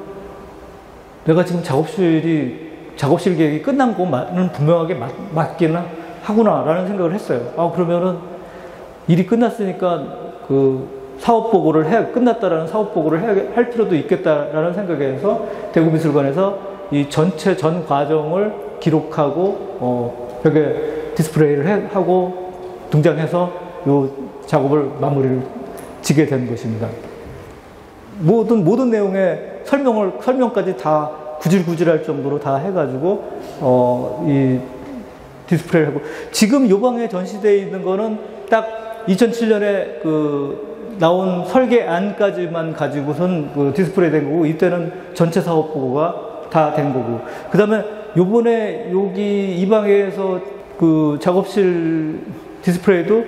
내가 지금 작업실 계획이 끝난 거는 분명하게 맞기는 하구나라는 생각을 했어요. 그러면은 일이 끝났으니까 사업 보고를 끝났다라는 사업 보고를 할 필요도 있겠다라는 생각에서 대구미술관에서 이 전체 전 과정을 기록하고 벽에 디스플레이를 하고 등장해서 이 작업을 마무리를 지게 된 것입니다. 모든 내용의 설명까지 다 구질구질할 정도로 다 해가지고 이 디스플레이를 하고, 지금 요 방에 전시되어 있는 거는 딱 2007년에 나온 설계안까지만 가지고선 디스플레이 된 거고, 이때는 전체 사업 보고가 다 된 거고, 그 다음에 요번에 여기 이 방에서 작업실 디스플레이도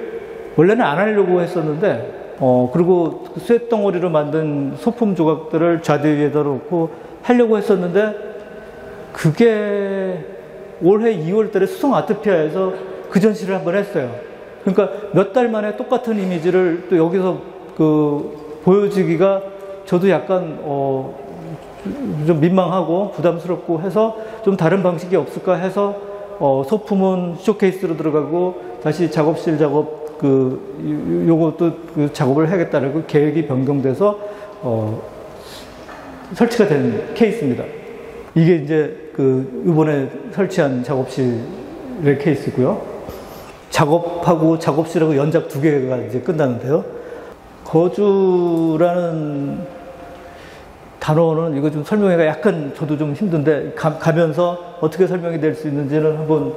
원래는 안 하려고 했었는데, 그리고 쇳덩어리로 만든 소품 조각들을 좌대 위에다 놓고 하려고 했었는데, 그게 올해 2월 달에 수성 아트피아에서 그 전시를 한번 했어요. 그러니까 몇 달 만에 똑같은 이미지를 또 여기서 보여주기가 저도 약간 좀 민망하고 부담스럽고 해서 좀 다른 방식이 없을까 해서 소품은 쇼케이스로 들어가고 다시 작업실 작업 요것도 작업을 해야겠다는 계획이 변경돼서 설치가 된 케이스입니다. 이게 이제 이번에 설치한 작업실의 케이스고요. 작업하고 작업실하고 연작 2개가 이제 끝나는데요. 거주라는 단어는 이거 좀 설명하기가 약간 저도 좀 힘든데 가면서 어떻게 설명이 될 수 있는지는 한번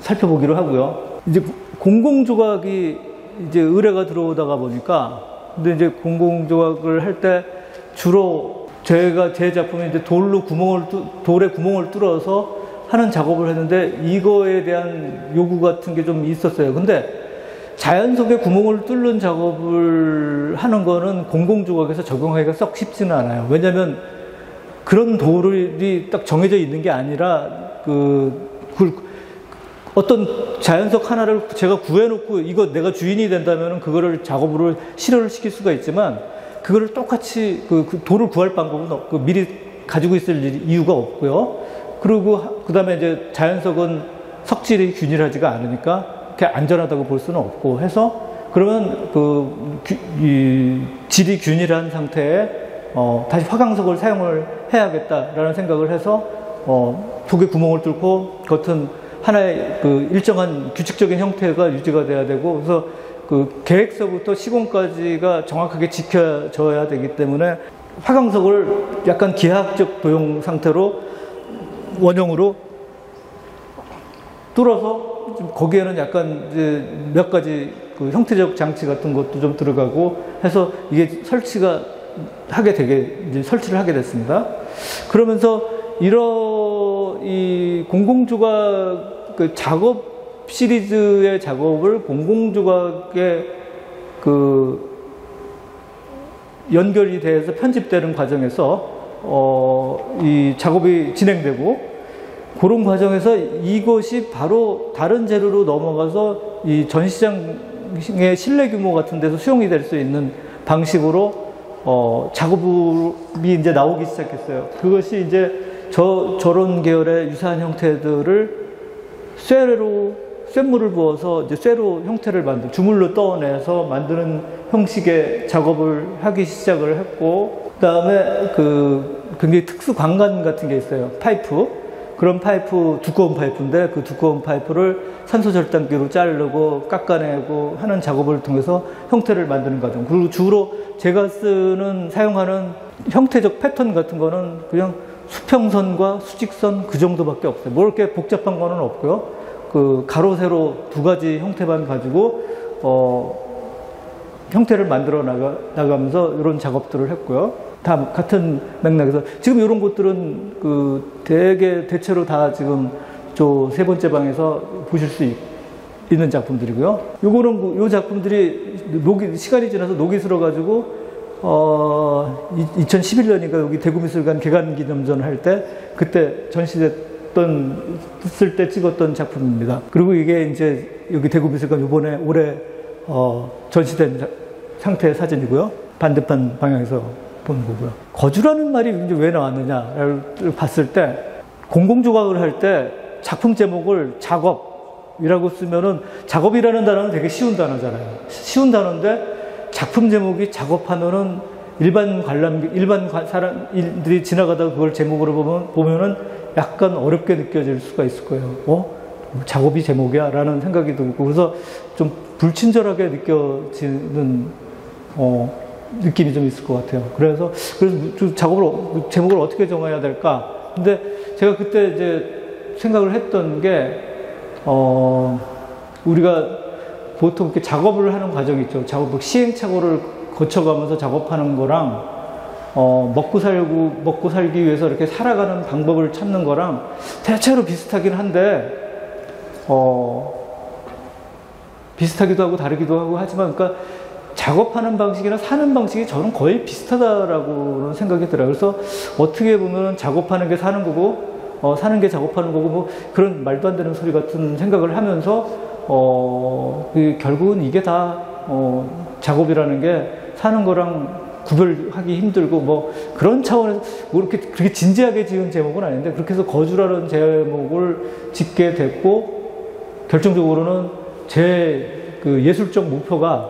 살펴보기로 하고요. 이제 공공조각이 이제 의뢰가 들어오다가 보니까 근데 이제 공공조각을 할 때 주로 제 작품이 이제 돌에 구멍을 뚫어서 하는 작업을 했는데 이거에 대한 요구 같은 게 좀 있었어요. 근데 자연 속에 구멍을 뚫는 작업을 하는 거는 공공조각에서 적용하기가 썩 쉽지는 않아요. 왜냐하면 그런 돌이 딱 정해져 있는 게 아니라 어떤 자연석 하나를 제가 구해놓고 이거 내가 주인이 된다면 그거를 작업으로 실현을 시킬 수가 있지만 그거를 똑같이 그 돌을 구할 방법은 없고 미리 가지고 있을 이유가 없고요. 그리고 그 다음에 이제 자연석은 석질이 균일하지가 않으니까 그렇게 안전하다고 볼 수는 없고 해서 그러면 이 질이 균일한 상태에 다시 화강석을 사용을 해야겠다라는 생각을 해서 속에 구멍을 뚫고 겉은 하나의 일정한 규칙적인 형태가 유지가 돼야 되고 그래서 계획서부터 시공까지가 정확하게 지켜져야 되기 때문에 화강석을 약간 기하학적 도형 상태로 원형으로 뚫어서 거기에는 약간 이제 몇 가지 형태적 장치 같은 것도 좀 들어가고 해서 이게 설치를 하게 됐습니다. 그러면서 이 공공조각 작업 시리즈의 작업을 공공조각에 연결이 돼서 편집되는 과정에서 이 작업이 진행되고 그런 과정에서 이것이 바로 다른 재료로 넘어가서 이 전시장의 실내 규모 같은 데서 수용이 될 수 있는 방식으로 작업이 이제 나오기 시작했어요. 그것이 이제 저런 계열의 유사한 형태들을 쇳물을 부어서 이제 쇠로 형태를 주물로 떠내서 만드는 형식의 작업을 하기 시작을 했고, 그 다음에 굉장히 특수 관관 같은 게 있어요. 파이프. 그런 파이프, 두꺼운 파이프인데 그 두꺼운 파이프를 산소 절단기로 자르고 깎아내고 하는 작업을 통해서 형태를 만드는 과정. 그리고 주로 제가 사용하는 형태적 패턴 같은 거는 그냥 수평선과 수직선 그 정도밖에 없어요. 뭐 이렇게 복잡한 거는 없고요. 가로, 세로 두 가지 형태만 가지고, 형태를 만들어 나가면서 이런 작업들을 했고요. 다 같은 맥락에서. 지금 이런 것들은 대체로 다 지금 세 번째 방에서 보실 수 있는 작품들이고요. 요 작품들이 시간이 지나서 녹이 슬어가지고, 2011년인가 여기 대구미술관 개관기념전 할 때, 그때 전시됐을 때 찍었던 작품입니다. 그리고 이게 이제 여기 대구미술관 올해 전시된 상태의 사진이고요. 반대편 방향에서 보는 거고요. 거주라는 말이 이제 왜 나왔느냐를 봤을 때, 공공조각을 할 때 작품 제목을 작업이라고 쓰면은, 작업이라는 단어는 되게 쉬운 단어잖아요. 쉬운 단어인데 작품 제목이 작업하면은 일반 사람들이 지나가다가 그걸 제목으로 보면은 약간 어렵게 느껴질 수가 있을 거예요. 작업이 제목이야? 라는 생각이 들고, 그래서 좀 불친절하게 느껴지는, 느낌이 좀 있을 것 같아요. 그래서 제목을 어떻게 정해야 될까? 근데 제가 그때 이제 생각을 했던 게, 우리가 보통 이렇게 작업을 하는 과정이 있죠. 시행착오를 거쳐가면서 작업하는 거랑, 먹고 살기 위해서 이렇게 살아가는 방법을 찾는 거랑 대체로 비슷하긴 한데, 비슷하기도 하고 다르기도 하고 하지만, 그러니까 작업하는 방식이나 사는 방식이 저는 거의 비슷하다라고 생각이 들어요. 그래서 어떻게 보면 작업하는 게 사는 거고, 사는 게 작업하는 거고 뭐 그런 말도 안 되는 소리 같은 생각을 하면서 결국은 이게 다 작업이라는 게 사는 거랑 구별하기 힘들고 뭐 그런 차원에서 뭐 그렇게 진지하게 지은 제목은 아닌데 그렇게 해서 거주라는 제목을 짓게 됐고 결정적으로는 제 그 예술적 목표가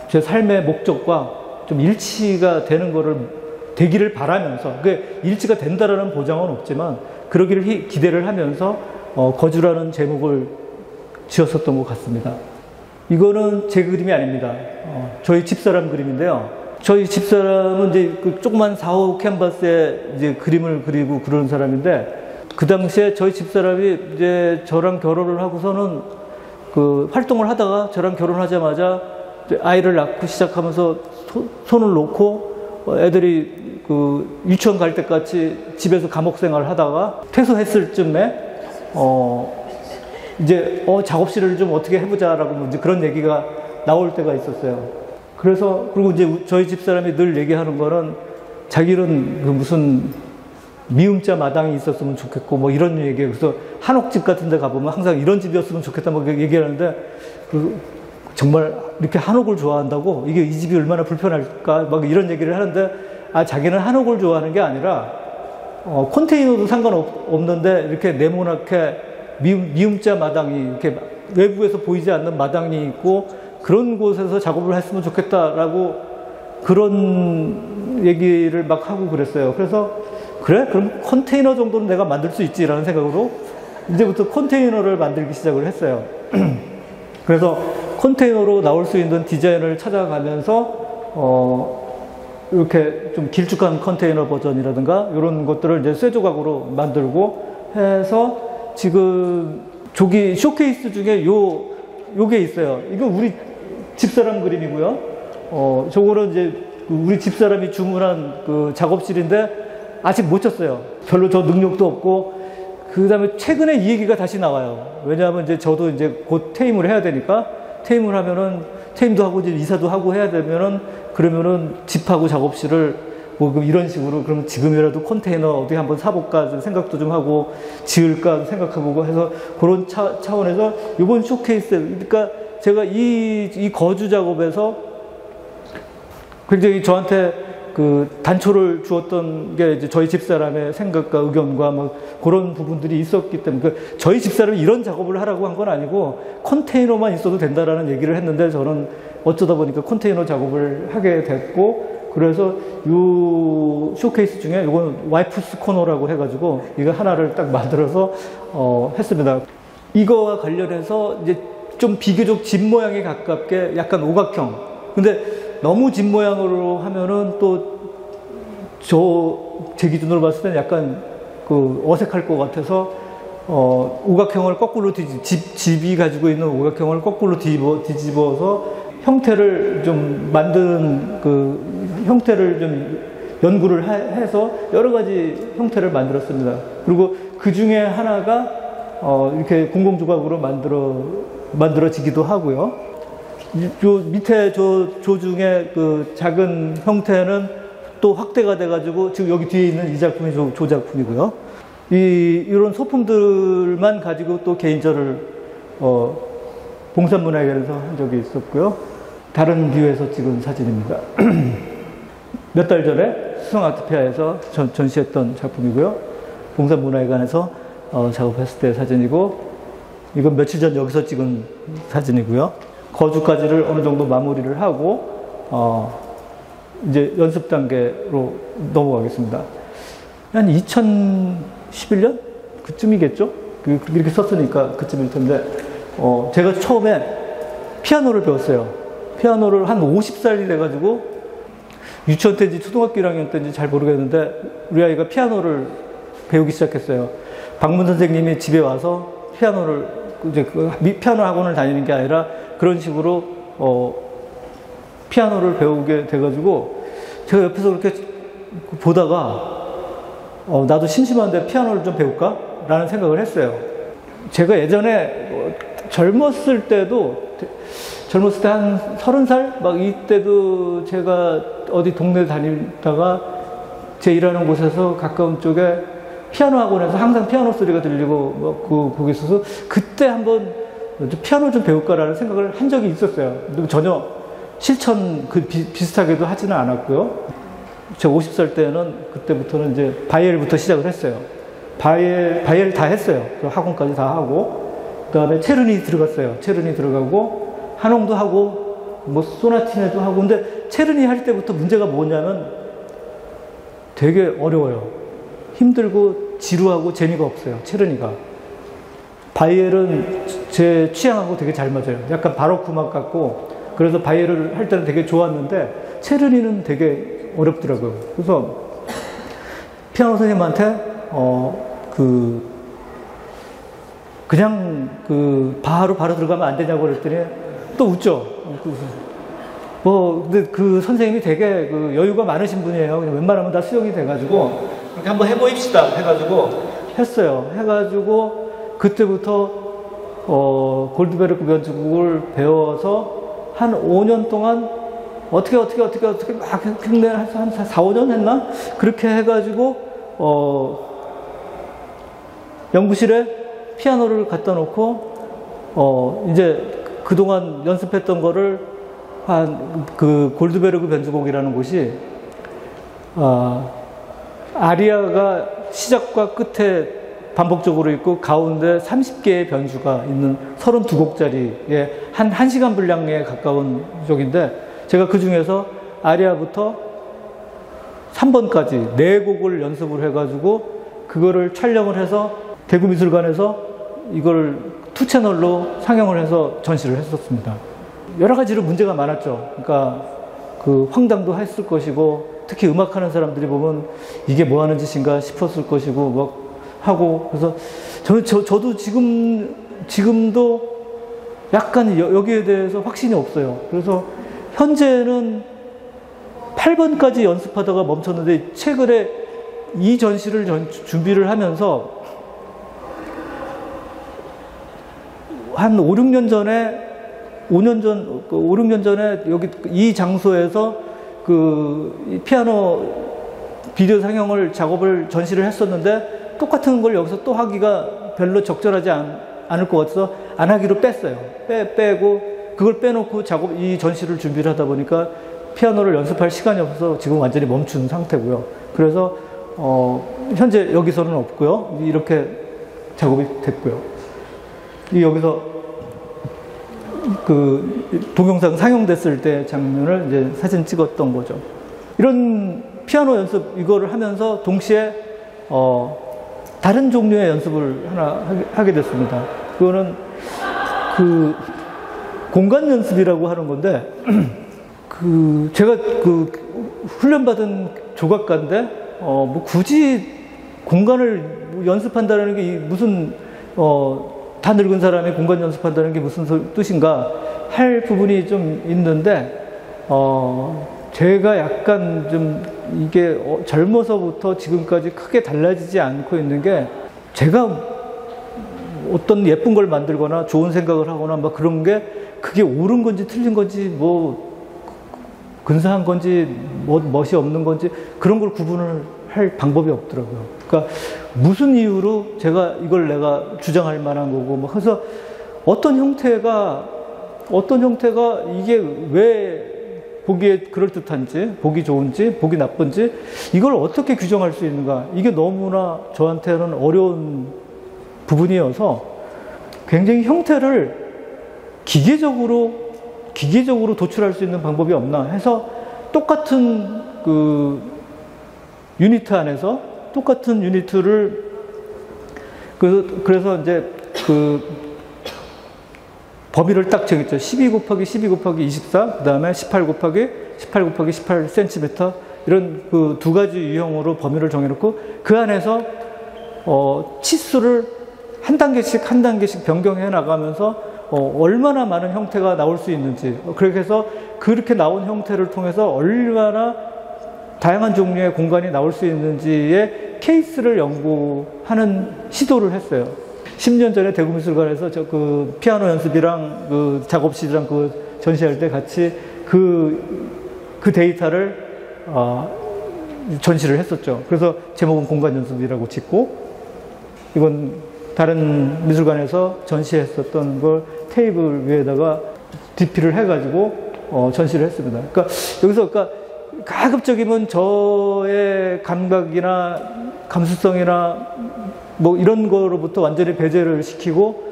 제 삶의 목적과 좀 일치가 되기를 바라면서 그게 일치가 된다라는 보장은 없지만 그러기를 기대를 하면서 거주라는 제목을 지었었던 것 같습니다. 이거는 제 그림이 아닙니다. 저희 집사람 그림인데요. 저희 집사람은 이제 그 조그만 4호 캔버스에 이제 그림을 그리고 그러는 사람인데 그 당시에 저희 집사람이 이제 저랑 결혼을 하고서는 그 활동을 하다가 저랑 결혼하자마자 아이를 낳고 시작하면서 손을 놓고 애들이 그 유치원 갈 때까지 집에서 감옥 생활을 하다가 퇴소했을 쯤에 이제 작업실을 좀 어떻게 해보자라고 이제 그런 얘기가 나올 때가 있었어요. 그리고 이제 저희 집사람이 늘 얘기하는 거는 자기는 그 무슨 미음자 마당이 있었으면 좋겠고 뭐 이런 얘기예요. 그래서 한옥집 같은 데 가보면 항상 이런 집이었으면 좋겠다 막 얘기하는데 정말 이렇게 한옥을 좋아한다고 이게 이 집이 얼마나 불편할까 막 이런 얘기를 하는데 자기는 한옥을 좋아하는 게 아니라 컨테이너도 상관없는데 이렇게 네모나게 미음자 마당이 이렇게 외부에서 보이지 않는 마당이 있고 그런 곳에서 작업을 했으면 좋겠다라고 그런 얘기를 막 하고 그랬어요. 그래서 그래? 그럼 컨테이너 정도는 내가 만들 수 있지라는 생각으로 이제부터 컨테이너를 만들기 시작을 했어요. 그래서 컨테이너로 나올 수 있는 디자인을 찾아가면서 이렇게 좀 길쭉한 컨테이너 버전이라든가 이런 것들을 이제 쇠조각으로 만들고 해서 지금 저기 쇼케이스 중에 요게 있어요. 이거 우리 집사람 그림이고요. 저거는 이제 우리 집사람이 주문한 그 작업실인데 아직 못 쳤어요. 별로 저 능력도 없고 그 다음에 최근에 이 얘기가 다시 나와요. 왜냐하면 이제 저도 이제 곧 퇴임을 해야 되니까 퇴임을 하면은 퇴임도 하고 이제 이사도 하고 해야 되면은 그러면은 집하고 작업실을 뭐 이런 식으로 그러면 지금이라도 컨테이너 어디 한번 사볼까 좀 생각도 좀 하고 지을까 생각해보고 해서 그런 차원에서 이번 쇼케이스 그러니까 제가 이 거주 작업에서 굉장히 저한테 그 단초를 주었던 게 이제 저희 집사람의 생각과 의견과 뭐 그런 부분들이 있었기 때문에 저희 집사람이 이런 작업을 하라고 한 건 아니고 컨테이너만 있어도 된다라는 얘기를 했는데 저는 어쩌다 보니까 컨테이너 작업을 하게 됐고 그래서 이 쇼케이스 중에 이건 와이프스 코너라고 해가지고 이거 하나를 딱 만들어서 했습니다. 이거와 관련해서 이제 좀 비교적 집 모양에 가깝게 약간 오각형. 근데 너무 집 모양으로 하면은 또 제 기준으로 봤을 때는 약간 그 어색할 것 같아서 오각형을 거꾸로 집이 가지고 있는 오각형을 거꾸로 뒤집어서 형태를 좀 만드는 그 형태를 좀 연구를 해서 여러 가지 형태를 만들었습니다. 그리고 그 중에 하나가 이렇게 공공조각으로 만들어지기도 하고요. 요 밑에 저 중에 그 작은 형태는 또 확대가 돼가지고 지금 여기 뒤에 있는 이 작품이 저 작품이고요. 이런 소품들만 가지고 또 개인전을 봉산문화회관에서 한 적이 있었고요. 다른 뷰에서 찍은 사진입니다. 몇 달 전에 수성아트페아에서 전시했던 작품이고요. 봉산문화회관에서 작업했을 때 사진이고 이건 며칠 전 여기서 찍은 사진이고요. 거주까지를 어느 정도 마무리를 하고 이제 연습 단계로 넘어가겠습니다. 한 2011년 그쯤이겠죠? 이렇게 썼으니까 그쯤일 텐데 제가 처음에 피아노를 배웠어요. 피아노를 한 50살이 돼가지고 유치원 때인지 초등학교 1학년 때인지 잘 모르겠는데 우리 아이가 피아노를 배우기 시작했어요. 박문 선생님이 집에 와서 피아노를 이제 피아노 학원을 다니는 게 아니라 그런 식으로 피아노를 배우게 돼가지고 제가 옆에서 그렇게 보다가 나도 심심한데 피아노를 좀 배울까? 라는 생각을 했어요. 제가 예전에 젊었을 때 한 30살? 막 이때도 제가 어디 동네 다니다가 제 일하는 곳에서 가까운 쪽에 피아노 학원에서 항상 피아노 소리가 들리고 거기 있어서 그때 한번 피아노 좀 배울까라는 생각을 한 적이 있었어요. 전혀 실천 비슷하게도 하지는 않았고요. 제가 50살 때는 그때부터는 이제 바이엘부터 시작을 했어요. 바이엘 다 했어요. 학원까지 다 하고 그 다음에 체르니 들어갔어요. 체르니 들어가고 한홍도 하고 뭐 소나티네도 하고. 근데 체르니 할 때부터 문제가 뭐냐면 되게 어려워요. 힘들고 지루하고 재미가 없어요. 체르니가. 바이엘은 제 취향하고 되게 잘 맞아요. 약간 바로크 음악 같고 그래서 바이엘을 할 때는 되게 좋았는데 체르니는 되게 어렵더라고요. 그래서 피아노 선생님한테 그냥 바로 들어가면 안 되냐고 그랬더니 또 웃죠. 근데 그 선생님이 되게 여유가 많으신 분이에요. 그냥 웬만하면 다 수용이 돼가지고 이렇게 한번 해보입시다 해가지고 했어요. 해가지고 그때부터 골드베르크 변주곡을 배워서 한 5년 동안 어떻게 막 흉내 한 4, 5년 했나? 그렇게 해가지고 연구실에 피아노를 갖다 놓고 이제 그동안 연습했던 거를 그 골드베르크 변주곡이라는 곳이 아리아가 시작과 끝에 반복적으로 있고 가운데 30개의 변주가 있는 32곡짜리의 한 1시간 분량에 가까운 곡인데 제가 그 중에서 아리아부터 3번까지 4곡을 연습을 해가지고 그거를 촬영을 해서 대구미술관에서 이걸 2채널로 상영을 해서 전시를 했었습니다. 여러 가지로 문제가 많았죠. 그러니까 황당도 했을 것이고 특히 음악하는 사람들이 보면 이게 뭐 하는 짓인가 싶었을 것이고 막 하고 그래서 저도 지금도 약간 여기에 대해서 확신이 없어요. 그래서 현재는 8번까지 연습하다가 멈췄는데 최근에 이 전시를 준비를 하면서 한 5, 6년 전에 5, 6년 전에 여기 이 장소에서 피아노 비디오 상영을 전시를 했었는데 똑같은 걸 여기서 또 하기가 별로 적절하지 않을 것 같아서 안 하기로 뺐어요. 빼고 그걸 빼놓고 이 전시를 준비를 하다 보니까 피아노를 연습할 시간이 없어서 지금 완전히 멈춘 상태고요. 그래서 현재 여기서는 없고요. 이렇게 작업이 됐고요. 여기서 동영상 상영됐을 때 장면을 이제 사진 찍었던 거죠. 이런 피아노 연습 이거를 하면서 동시에 다른 종류의 연습을 하나 하게 됐습니다. 그거는 공간 연습이라고 하는 건데 제가 훈련받은 조각가인데 뭐 굳이 공간을 연습한다는 게 무슨 다 늙은 사람이 공간 연습한다는 게 무슨 뜻인가 할 부분이 좀 있는데 제가 약간 좀 이게 젊어서부터 지금까지 크게 달라지지 않고 있는 게 제가 어떤 예쁜 걸 만들거나 좋은 생각을 하거나 막 그런 게 그게 옳은 건지 틀린 건지 뭐 근사한 건지 멋이 없는 건지 그런 걸 구분을 할 방법이 없더라고요. 그러니까 무슨 이유로 이걸 내가 주장할 만한 거고 뭐 해서 어떤 형태가 이게 왜 보기에 그럴듯한지, 보기 좋은지, 보기 나쁜지 이걸 어떻게 규정할 수 있는가 이게 너무나 저한테는 어려운 부분이어서 굉장히 형태를 기계적으로 도출할 수 있는 방법이 없나 해서 똑같은 유니트 안에서 똑같은 유니트를 그래서 이제 범위를 딱 정했죠. 12 곱하기 12 곱하기 24, 그 다음에 18 곱하기 18cm 이런 두 가지 유형으로 범위를 정해놓고 그 안에서 치수를 한 단계씩 변경해 나가면서 얼마나 많은 형태가 나올 수 있는지 그렇게 해서 그렇게 나온 형태를 통해서 얼마나 다양한 종류의 공간이 나올 수 있는지의 케이스를 연구하는 시도를 했어요. 10년 전에 대구미술관에서 피아노 연습이랑 작업실이랑 전시할 때 같이 그 데이터를 전시를 했었죠. 그래서 제목은 공간연습이라고 짓고, 이건 다른 미술관에서 전시했었던 걸 테이블 위에다가 DP를 해가지고 전시를 했습니다. 그러니까 여기서 그러니까 가급적이면 저의 감각이나 감수성이나 뭐 이런 거로부터 완전히 배제를 시키고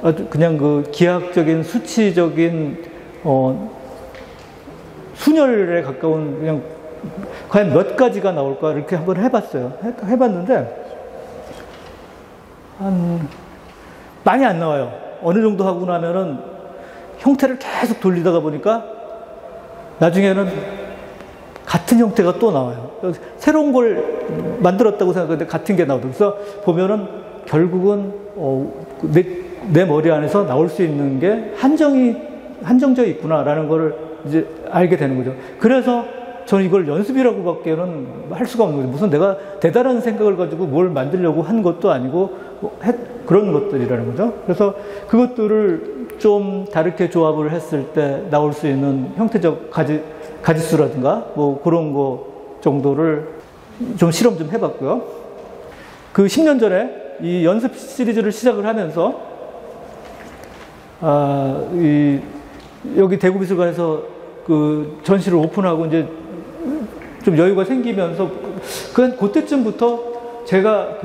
아주 그냥 그 기하학적인 수치적인 순열에 가까운 그냥 과연 몇 가지가 나올까 이렇게 한번 해봤어요. 해봤는데 많이 안 나와요. 어느 정도 하고 나면은 형태를 계속 돌리다가 보니까 나중에는 같은 형태가 또 나와요. 새로운 걸 만들었다고 생각하는데 같은 게 나오더라고요. 그래서 보면은 결국은 내 머리 안에서 나올 수 있는 게 한정되어 있구나라는 걸 이제 알게 되는 거죠. 그래서 저는 이걸 연습이라고밖에는 할 수가 없는 거죠. 무슨 내가 대단한 생각을 가지고 뭘 만들려고 한 것도 아니고 그런 것들이라는 거죠. 그래서 그것들을 좀 다르게 조합을 했을 때 나올 수 있는 형태적 가지수라든가 뭐 그런 거 정도를 좀 실험 좀 해봤고요. 그 10년 전에 이 연습 시리즈를 시작을 하면서 여기 대구미술관에서 그 전시를 오픈하고 이제 좀 여유가 생기면서 그때쯤부터 제가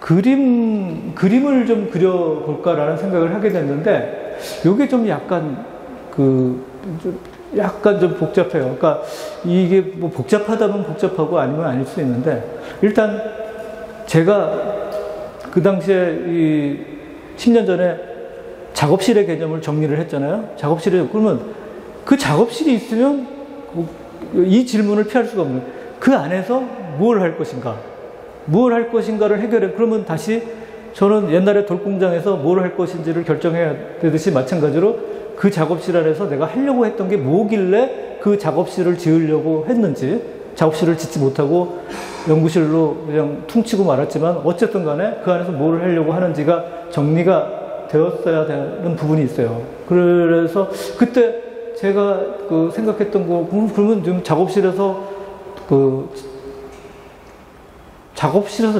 그림을 좀 그려볼까라는 생각을 하게 됐는데, 요게 좀 약간 좀 복잡해요. 그러니까 이게 뭐 복잡하다면 복잡하고 아니면 아닐 수 있는데, 일단 제가 그 당시에 이 10년 전에 작업실의 개념을 정리를 했잖아요. 그러면 그 작업실이 있으면 이 질문을 피할 수가 없는 거예요. 그 안에서 뭘 할 것인가? 뭘 할 것인가를 해결해. 그러면 다시 저는 옛날에 돌공장에서 뭘 할 것인지를 결정해야 되듯이 마찬가지로 그 작업실 안에서 내가 하려고 했던 게 뭐길래 그 작업실을 지으려고 했는지, 작업실을 짓지 못하고 연구실로 그냥 퉁치고 말았지만 어쨌든 간에 그 안에서 뭘 하려고 하는지가 정리가 되었어야 되는 부분이 있어요. 그래서 그때 제가 생각했던 거, 그러면 지금 작업실에서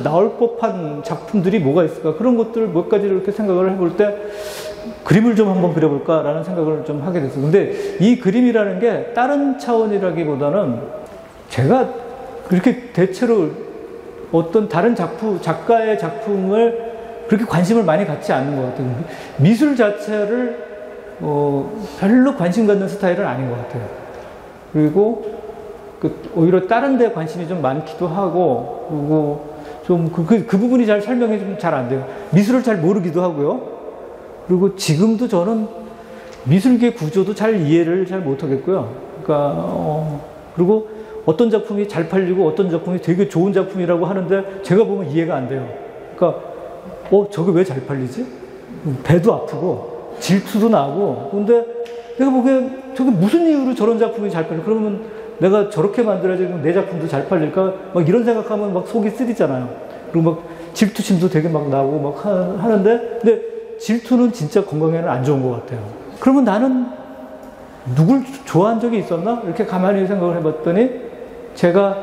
나올 법한 작품들이 뭐가 있을까? 그런 것들 몇 가지를 이렇게 생각을 해볼 때 그림을 좀 한번 그려볼까라는 생각을 좀 하게 됐어요. 근데 이 그림이라는 게 다른 차원이라기보다는 제가 그렇게 대체로 어떤 다른 작가의 작품을 그렇게 관심을 많이 갖지 않는 것 같아요. 미술 자체를 별로 관심 갖는 스타일은 아닌 것 같아요. 그리고 오히려 다른 데 관심이 좀 많기도 하고, 그리고 좀 그 부분이 잘 설명이 좀 잘 안 돼요. 미술을 잘 모르기도 하고요. 그리고 지금도 저는 미술계 구조도 잘 이해를 잘 못하겠고요. 그러니까 그리고 어떤 작품이 잘 팔리고 어떤 작품이 되게 좋은 작품이라고 하는데 제가 보면 이해가 안 돼요. 그러니까 저게 왜 잘 팔리지? 배도 아프고 질투도 나고. 근데 내가 보기엔 저게 무슨 이유로 저런 작품이 잘 팔려? 그러면 내가 저렇게 만들어야지 내 작품도 잘 팔릴까? 막 이런 생각하면 막 속이 쓰리잖아요. 그리고 막 질투심도 되게 막 나고 막 하는데, 근데 질투는 진짜 건강에는 안 좋은 것 같아요. 그러면 나는 누굴 좋아한 적이 있었나? 이렇게 가만히 생각을 해봤더니 제가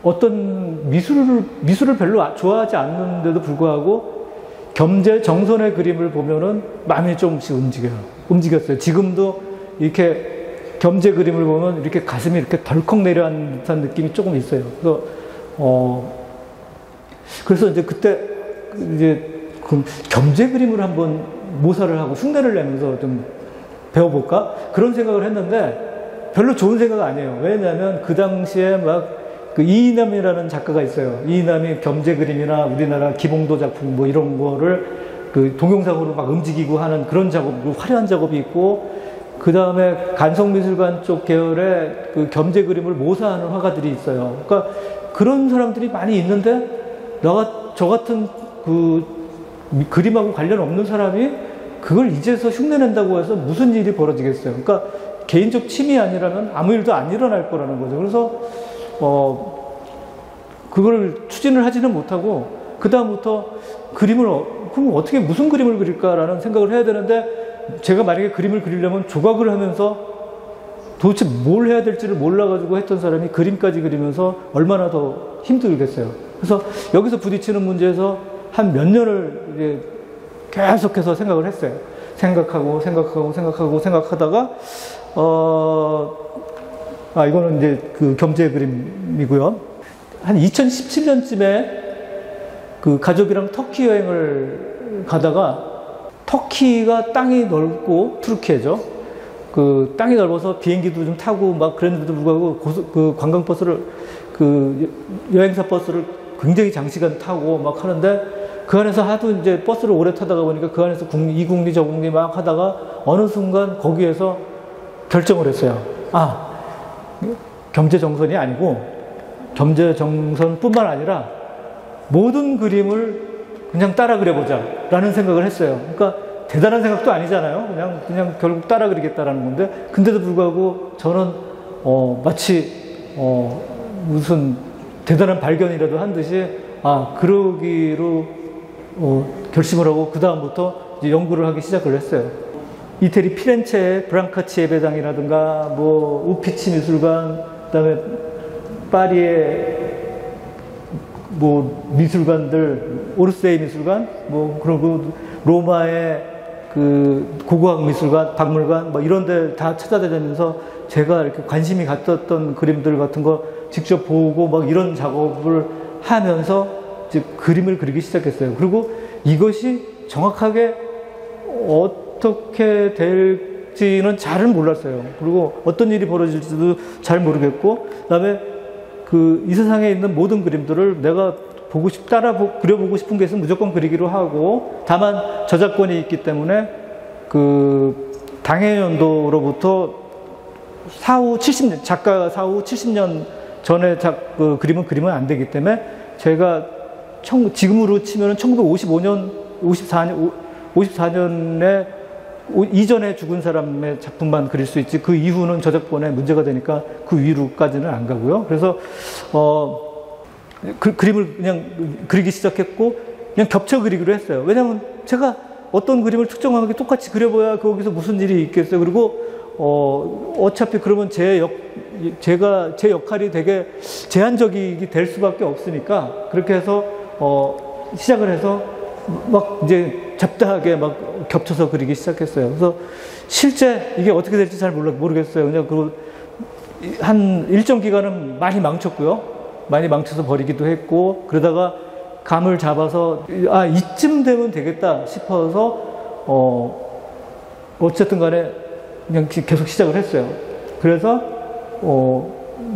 어떤 미술을 별로 좋아하지 않는데도 불구하고 겸재 정선의 그림을 보면은 마음이 조금씩 움직였어요. 지금도 이렇게 겸재 그림을 보면 이렇게 가슴이 이렇게 덜컥 내려앉은 듯한 느낌이 조금 있어요. 그래서 이제 그때 이제 겸재 그림을 한번 모사를 하고 흉내를 내면서 좀 배워볼까? 그런 생각을 했는데 별로 좋은 생각 아니에요. 왜냐하면 그 당시에 막 이인남이라는 작가가 있어요. 이인남이 겸재 그림이나 우리나라 기봉도 작품 뭐 이런 거를 동영상으로 막 움직이고 하는 그런 작업, 화려한 작업이 있고, 그 다음에 간성미술관 쪽 계열의 겸재 그림을 모사하는 화가들이 있어요. 그러니까 그런 사람들이 많이 있는데 저 같은 그림하고 관련 없는 사람이 그걸 이제서 흉내낸다고 해서 무슨 일이 벌어지겠어요. 그러니까 개인적 취미 아니라면 아무 일도 안 일어날 거라는 거죠. 그래서 그걸 추진을 하지는 못하고, 그다음부터 그럼 어떻게 무슨 그림을 그릴까라는 생각을 해야 되는데, 제가 만약에 그림을 그리려면 조각을 하면서 도대체 뭘 해야 될지를 몰라가지고 했던 사람이 그림까지 그리면서 얼마나 더 힘들겠어요. 그래서 여기서 부딪히는 문제에서 한 몇 년을 이제 계속해서 생각을 했어요. 생각하다가, 이거는 이제 그 경제 그림이고요. 한 2017년쯤에 그 가족이랑 터키 여행을 가다가 터키가 땅이 넓고 투르키예죠. 그 땅이 넓어서 비행기도 좀 타고 막 그랬는데도 불구하고 그 관광버스를 그 여행사 버스를 굉장히 장시간 타고 막 하는데 그 안에서 하도 이제 버스를 오래 타다가 보니까 그 안에서 이 국리 저 국리 막 하다가 어느 순간 거기에서 결정을 했어요. 경제 정선이 아니고 경제 정선뿐만 아니라 모든 그림을 그냥 따라 그려보자 라는 생각을 했어요. 그러니까 대단한 생각도 아니잖아요. 그냥 결국 따라 그리겠다라는 건데, 근데도 불구하고 저는 마치 무슨 대단한 발견이라도 한 듯이 그러기로 결심을 하고 그 다음부터 이제 연구를 하기 시작을 했어요. 이태리 피렌체의 브랑카치 예배당이라든가 뭐 우피치 미술관, 그다음에 파리의 뭐 미술관들, 오르세이 미술관, 뭐 그리고 로마의 그 고고학 미술관, 박물관 뭐 이런 데 다 찾아다니면서 제가 이렇게 관심이 갔었던 그림들 같은 거 직접 보고 막 이런 작업을 하면서 이제 그림을 그리기 시작했어요. 그리고 이것이 정확하게 어떻게 될지는 잘은 몰랐어요. 그리고 어떤 일이 벌어질지도 잘 모르겠고, 그다음에 이 세상에 있는 모든 그림들을 내가 그려보고 싶은 게 있으면 무조건 그리기로 하고, 다만 저작권이 있기 때문에 당해연도로부터 작가가 사후 70년 전에 그림은 그리면 안 되기 때문에 제가 지금으로 치면 1954년, 54년에 이전에 죽은 사람의 작품만 그릴 수 있지, 그 이후는 저작권에 문제가 되니까 그 위로까지는 안 가고요. 그래서 그림을 그냥 그리기 시작했고, 그냥 겹쳐 그리기로 했어요. 왜냐하면 제가 어떤 그림을 특정하게 똑같이 그려봐야 거기서 무슨 일이 있겠어요. 그리고 어차피 그러면 제 역할이 되게 제한적이 될 수밖에 없으니까, 그렇게 해서 시작을 해서 막 이제 잡다하게 막 겹쳐서 그리기 시작했어요. 그래서 실제 이게 어떻게 될지 잘 모르겠어요. 그냥 한 일정 기간은 많이 망쳤고요. 많이 망쳐서 버리기도 했고, 그러다가 감을 잡아서 이쯤 되면 되겠다 싶어서 어쨌든 간에 그냥 계속 시작을 했어요. 그래서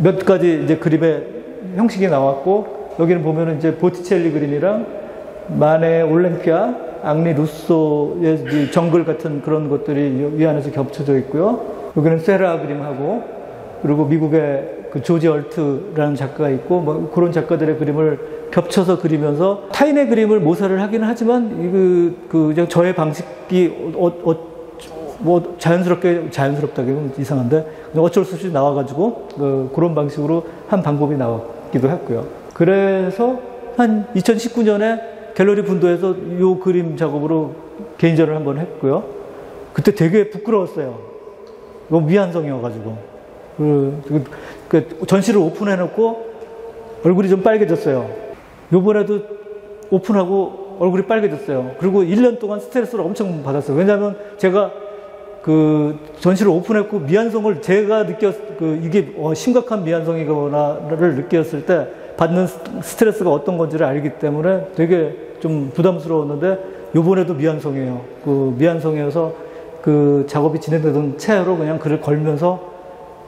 몇 가지 이제 그림의 형식이 나왔고, 여기는 보면은 이제 보티첼리 그림이랑 마네, 올랭피아, 앙리 루소의 정글 같은 그런 것들이 이 안에서 겹쳐져 있고요. 여기는 세라 그림하고, 그리고 미국의 그 조지 얼트라는 작가가 있고, 뭐 그런 작가들의 그림을 겹쳐서 그리면서 타인의 그림을 모사를 하기는 하지만 그냥 저의 방식이 뭐 자연스럽다기는 이상한데 어쩔 수 없이 나와가지고 그런 방식으로 한 방법이 나왔기도 했고요. 그래서 한 2019년에 갤러리 분도에서 이 그림 작업으로 개인전을 한번 했고요. 그때 되게 부끄러웠어요. 너무 미완성이어가지고. 전시를 오픈해놓고 얼굴이 좀 빨개졌어요. 요번에도 오픈하고 얼굴이 빨개졌어요. 그리고 1년 동안 스트레스를 엄청 받았어요. 왜냐하면 제가 전시를 오픈했고 미완성을 제가 이게 심각한 미완성이거나를 느꼈을 때 받는 스트레스가 어떤 건지를 알기 때문에 되게 좀 부담스러웠는데, 요번에도 미완성이에요. 미완성이어서 작업이 진행되던 채로 그냥 글을 걸면서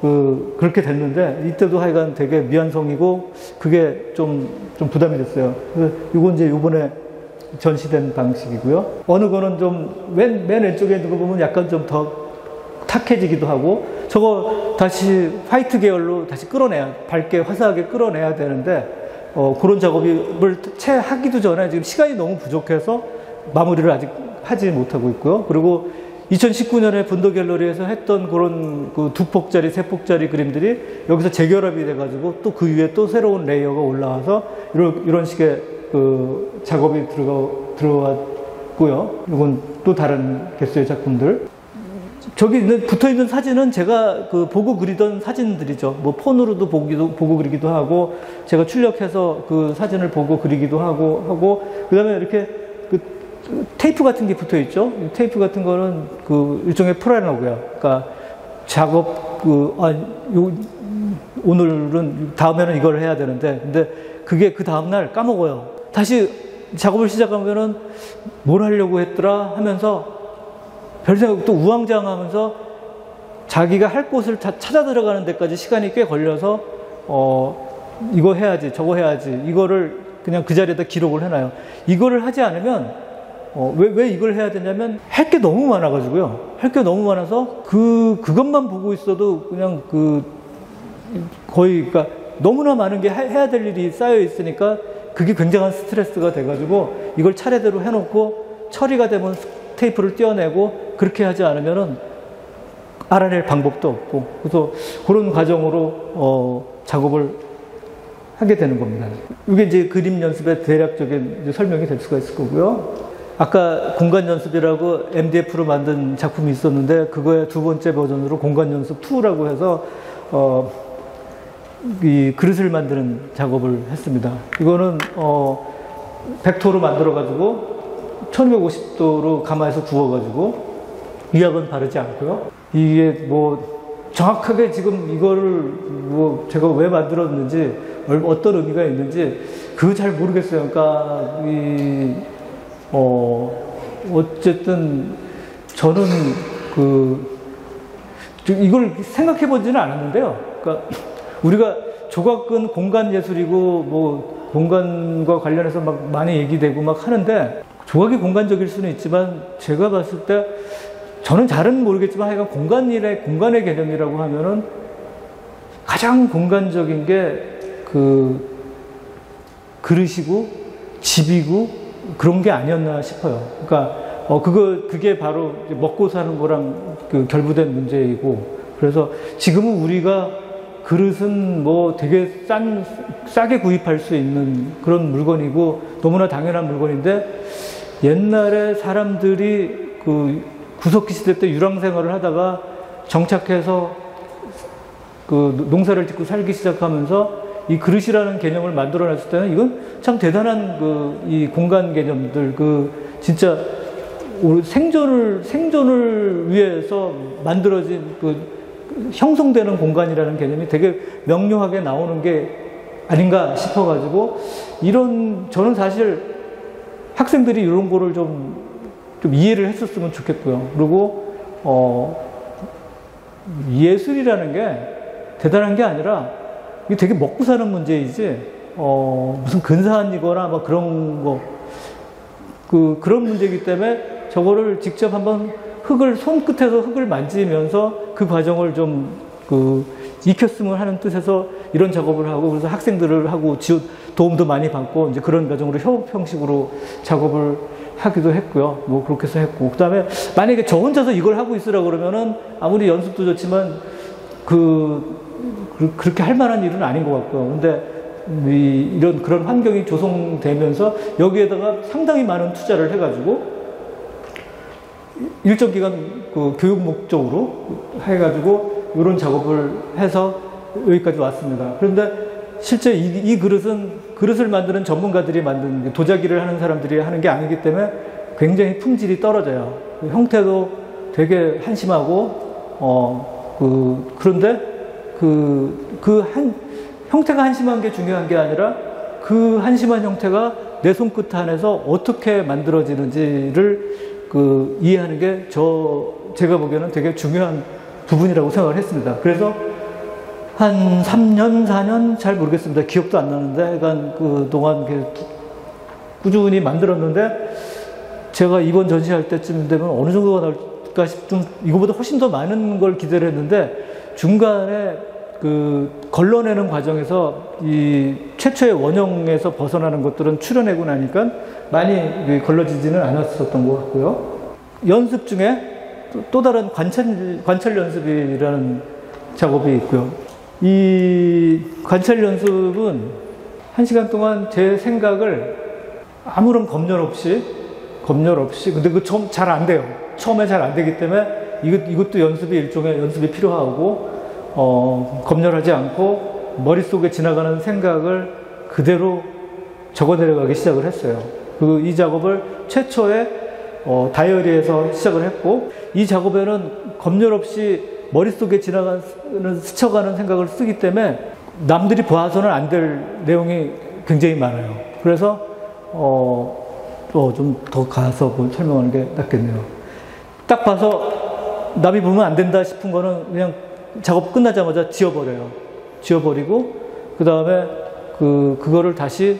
그렇게 됐는데, 이때도 하여간 되게 미완성이고 그게 좀 부담이 됐어요. 그래서 이건 이제 요번에 전시된 방식이고요. 어느 거는 좀 맨 왼쪽에 있는 거 보면 약간 좀 더 탁해지기도 하고, 저거 다시 화이트 계열로 다시 밝게 화사하게 끌어내야 되는데, 그런 작업을 채 하기도 전에 지금 시간이 너무 부족해서 마무리를 아직 하지 못하고 있고요. 그리고 2019년에 분도 갤러리에서 했던 그런 두 폭짜리, 세 폭짜리 그림들이 여기서 재결합이 돼가지고 또 그 위에 또 새로운 레이어가 올라와서 이런 식의 작업이 들어갔고요. 이건 또 다른 개수의 작품들. 저기 붙어 있는 사진은 제가 그 보고 그리던 사진들이죠. 뭐 폰으로도 보고 그리기도 하고, 제가 출력해서 그 사진을 보고 그리기도 하고, 그 다음에 이렇게 그 테이프 같은 게 붙어 있죠. 테이프 같은 거는 그 일종의 프로그램이고요. 그러니까 작업, 오늘은, 다음에는 이걸 해야 되는데, 근데 그게 그 다음날 까먹어요. 다시 작업을 시작하면은 뭘 하려고 했더라 하면서 별 생각도 우왕좌왕하면서 자기가 할 곳을 찾아 들어가는 데까지 시간이 꽤 걸려서 이거 해야지 저거 해야지 이거를 그냥 그 자리에다 기록을 해놔요. 이거를 하지 않으면 왜 이걸 해야 되냐면 할 게 너무 많아가지고요. 할 게 너무 많아서 그것만 보고 있어도 그냥 거의 그러니까 너무나 많은 게 해야 될 일이 쌓여 있으니까 그게 굉장한 스트레스가 돼가지고 이걸 차례대로 해놓고 처리가 되면 테이프를 떼어내고 그렇게 하지 않으면은 알아낼 방법도 없고, 그래서 그런 과정으로 작업을 하게 되는 겁니다. 이게 이제 그림 연습의 대략적인 이제 설명이 될 수가 있을 거고요. 아까 공간 연습이라고 MDF로 만든 작품이 있었는데 그거의 두 번째 버전으로 공간 연습 2라고 해서 이 그릇을 만드는 작업을 했습니다. 이거는 벡터로 만들어 가지고 1250도로 가마에서 구워가지고 위압은 바르지 않고요. 이게 뭐 정확하게 지금 이거를 뭐 제가 왜 만들었는지 어떤 의미가 있는지 그거 잘 모르겠어요. 그러니까 어쨌든 저는 이걸 생각해 보지는 않았는데요. 그러니까 우리가 조각은 공간 예술이고 뭐 공간과 관련해서 막 많이 얘기되고 막 하는데 조각이 공간적일 수는 있지만 제가 봤을 때 저는 잘은 모르겠지만 하여간 공간의 개념이라고 하면은 가장 공간적인 게 그릇이고 집이고 그런 게 아니었나 싶어요. 그러니까 그게 바로 먹고 사는 거랑 결부된 문제이고, 그래서 지금은 우리가 그릇은 뭐 되게 싸게 구입할 수 있는 그런 물건이고 너무나 당연한 물건인데, 옛날에 사람들이 구석기 시대 때 유랑 생활을 하다가 정착해서 농사를 짓고 살기 시작하면서 이 그릇이라는 개념을 만들어냈을 때는 이건 참 대단한 이 공간 개념들, 진짜 생존을 위해서 만들어진 형성되는 공간이라는 개념이 되게 명료하게 나오는 게 아닌가 싶어가지고, 저는 사실 학생들이 이런 거를 좀 이해를 했었으면 좋겠고요. 그리고 예술이라는 게 대단한 게 아니라 이게 되게 먹고 사는 문제이지 무슨 근사한 이거나 뭐 그런 거 그런 문제이기 때문에 저거를 직접 한번 손끝에서 흙을 만지면서 그 과정을 좀 익혔으면 하는 뜻에서 이런 작업을 하고, 그래서 학생들을 하고 도움도 많이 받고 이제 그런 과정으로 협업 형식으로 작업을 하기도 했고요. 뭐 그렇게 해서 했고, 그 다음에 만약에 저 혼자서 이걸 하고 있으라 그러면은 아무리 연습도 좋지만 그렇게 할 만한 일은 아닌 것 같고요. 근데 그런 환경이 조성되면서 여기에다가 상당히 많은 투자를 해가지고 일정 기간 교육 목적으로 해가지고 이런 작업을 해서 여기까지 왔습니다. 그런데 실제 이 그릇을 만드는 전문가들이 만든, 도자기를 하는 사람들이 하는 게 아니기 때문에 굉장히 품질이 떨어져요. 형태도 되게 한심하고 그런데 형태가 한심한 게 중요한 게 아니라 그 한심한 형태가 내 손끝 안에서 어떻게 만들어지는지를 이해하는 게 제가 보기에는 되게 중요한 부분이라고 생각을 했습니다. 그래서 한 3년, 4년 잘 모르겠습니다. 기억도 안 나는데 약간 그동안 꾸준히 만들었는데, 제가 이번 전시할 때쯤 되면 어느 정도가 나올까 이거보다 훨씬 더 많은 걸 기대를 했는데 중간에 걸러내는 과정에서 이 최초의 원형에서 벗어나는 것들은 추려내고 나니까 많이 걸러지지는 않았었던 것 같고요. 연습 중에 또 다른 관찰 연습이라는 작업이 있고요. 이 관찰 연습은 1시간 동안 제 생각을 아무런 검열 없이 근데 잘 안 돼요. 처음에 잘 안 되기 때문에 이것도 일종의 연습이 필요하고, 검열하지 않고 머릿속에 지나가는 생각을 그대로 적어 내려가기 시작을 했어요. 이 작업을 최초에 다이어리에서 시작을 했고, 이 작업에는 검열 없이 머릿속에 스쳐가는 생각을 쓰기 때문에 남들이 봐서는 안 될 내용이 굉장히 많아요. 그래서 좀 더 가서 설명하는 게 낫겠네요. 딱 봐서 남이 보면 안 된다 싶은 거는 그냥 작업 끝나자마자 지워버리고 그 다음에 그거를 다시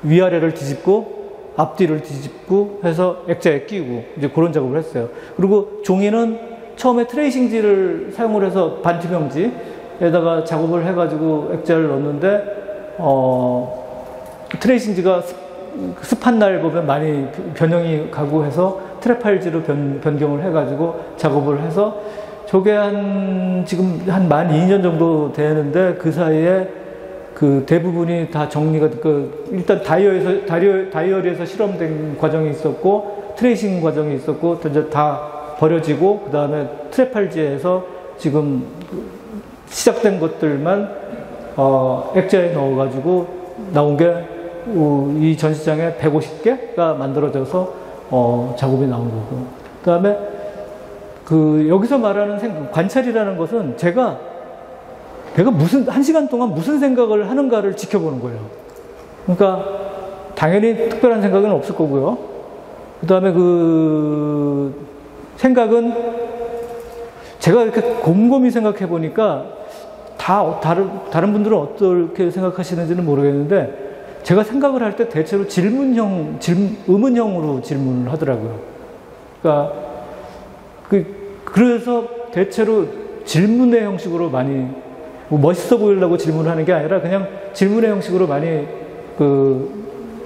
위아래를 뒤집고 앞뒤를 뒤집고 해서 액자에 끼우고 이제 그런 작업을 했어요. 그리고 종이는 처음에 트레이싱지를 사용을 해서 반투명지에다가 작업을 해가지고 액자를 넣었는데 트레이싱지가 습한 날 보면 많이 변형이 가고 해서 트레팔지로 변경을 해가지고 작업을 해서 저게 지금 만 2년 정도 되는데 그 사이에 대부분이 다 정리가, 일단 다이어리에서 실험된 과정이 있었고, 트레이싱 과정이 있었고, 이제 다 버려지고, 그 다음에 트레팔지에서 지금 시작된 것들만, 액자에 넣어가지고 나온 게 이 전시장에 150개가 만들어져서, 작업이 나온 거고. 그 다음에 여기서 말하는 관찰이라는 것은 내가 1시간 동안 무슨 생각을 하는가를 지켜보는 거예요. 그러니까, 당연히 특별한 생각은 없을 거고요. 그 다음에 생각은 제가 이렇게 곰곰이 생각해 보니까 다른 분들은 어떻게 생각하시는지는 모르겠는데, 제가 생각을 할 때 대체로 의문형으로 질문을 하더라고요. 그러니까, 그래서 대체로 질문의 형식으로 많이, 멋있어 보이려고 질문을 하는 게 아니라 그냥 질문의 형식으로 많이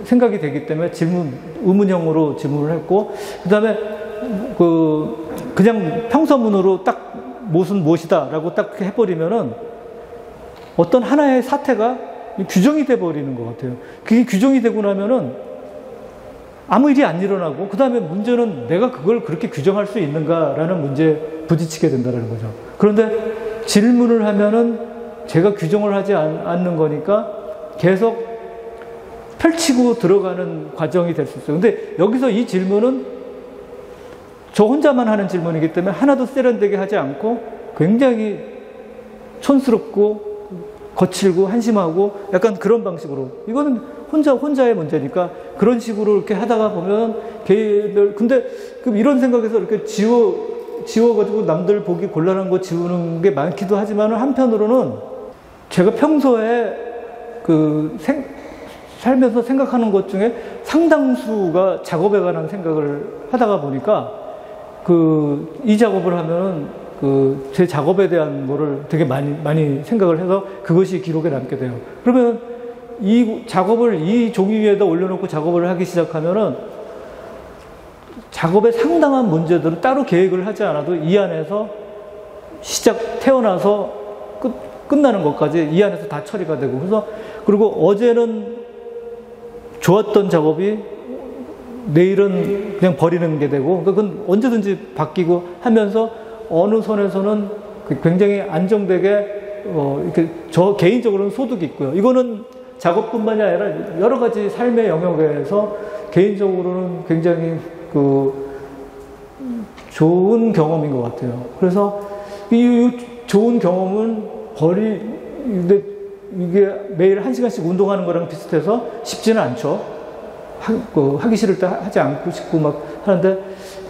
생각이 되기 때문에 의문형으로 질문을 했고, 그 다음에 그냥 평서문으로 딱 무엇이다 라고 딱 해버리면은 어떤 하나의 사태가 규정이 돼버리는 것 같아요. 그게 규정이 되고 나면은 아무 일이 안 일어나고, 그 다음에 문제는 내가 그걸 그렇게 규정할 수 있는가라는 문제에 부딪히게 된다는 거죠. 그런데 질문을 하면은 제가 규정을 하지 않는 거니까 계속 펼치고 들어가는 과정이 될 수 있어요. 근데 여기서 이 질문은 저 혼자만 하는 질문이기 때문에 하나도 세련되게 하지 않고 굉장히 촌스럽고 거칠고 한심하고 약간 그런 방식으로, 이거는 혼자의 문제니까 그런 식으로 이렇게 하다가 보면 근데 이런 생각에서 이렇게 지워가지고 남들 보기 곤란한 거 지우는 게 많기도 하지만, 한편으로는 제가 평소에 살면서 생각하는 것 중에 상당수가 작업에 관한 생각을 하다가 보니까 이 작업을 하면은 제 작업에 대한 거를 되게 많이 생각을 해서 그것이 기록에 남게 돼요. 그러면 이 종이 위에다 올려놓고 작업을 하기 시작하면은 작업에 상당한 문제들은 따로 계획을 하지 않아도 이 안에서 태어나서 끝나는 것까지 이 안에서 다 처리가 되고, 그리고 어제는 좋았던 작업이 내일은 그냥 버리는 게 되고, 그건 언제든지 바뀌고 하면서 어느 선에서는 굉장히 안정되게, 이렇게 저 개인적으로는 소득이 있고요. 이거는 작업뿐만이 아니라 여러 가지 삶의 영역에서 개인적으로는 굉장히 좋은 경험인 것 같아요. 그래서 이 좋은 경험은 근데 이게 매일 1시간씩 운동하는 거랑 비슷해서 쉽지는 않죠. 하기 싫을 때 하지 않고 싶고 막 하는데,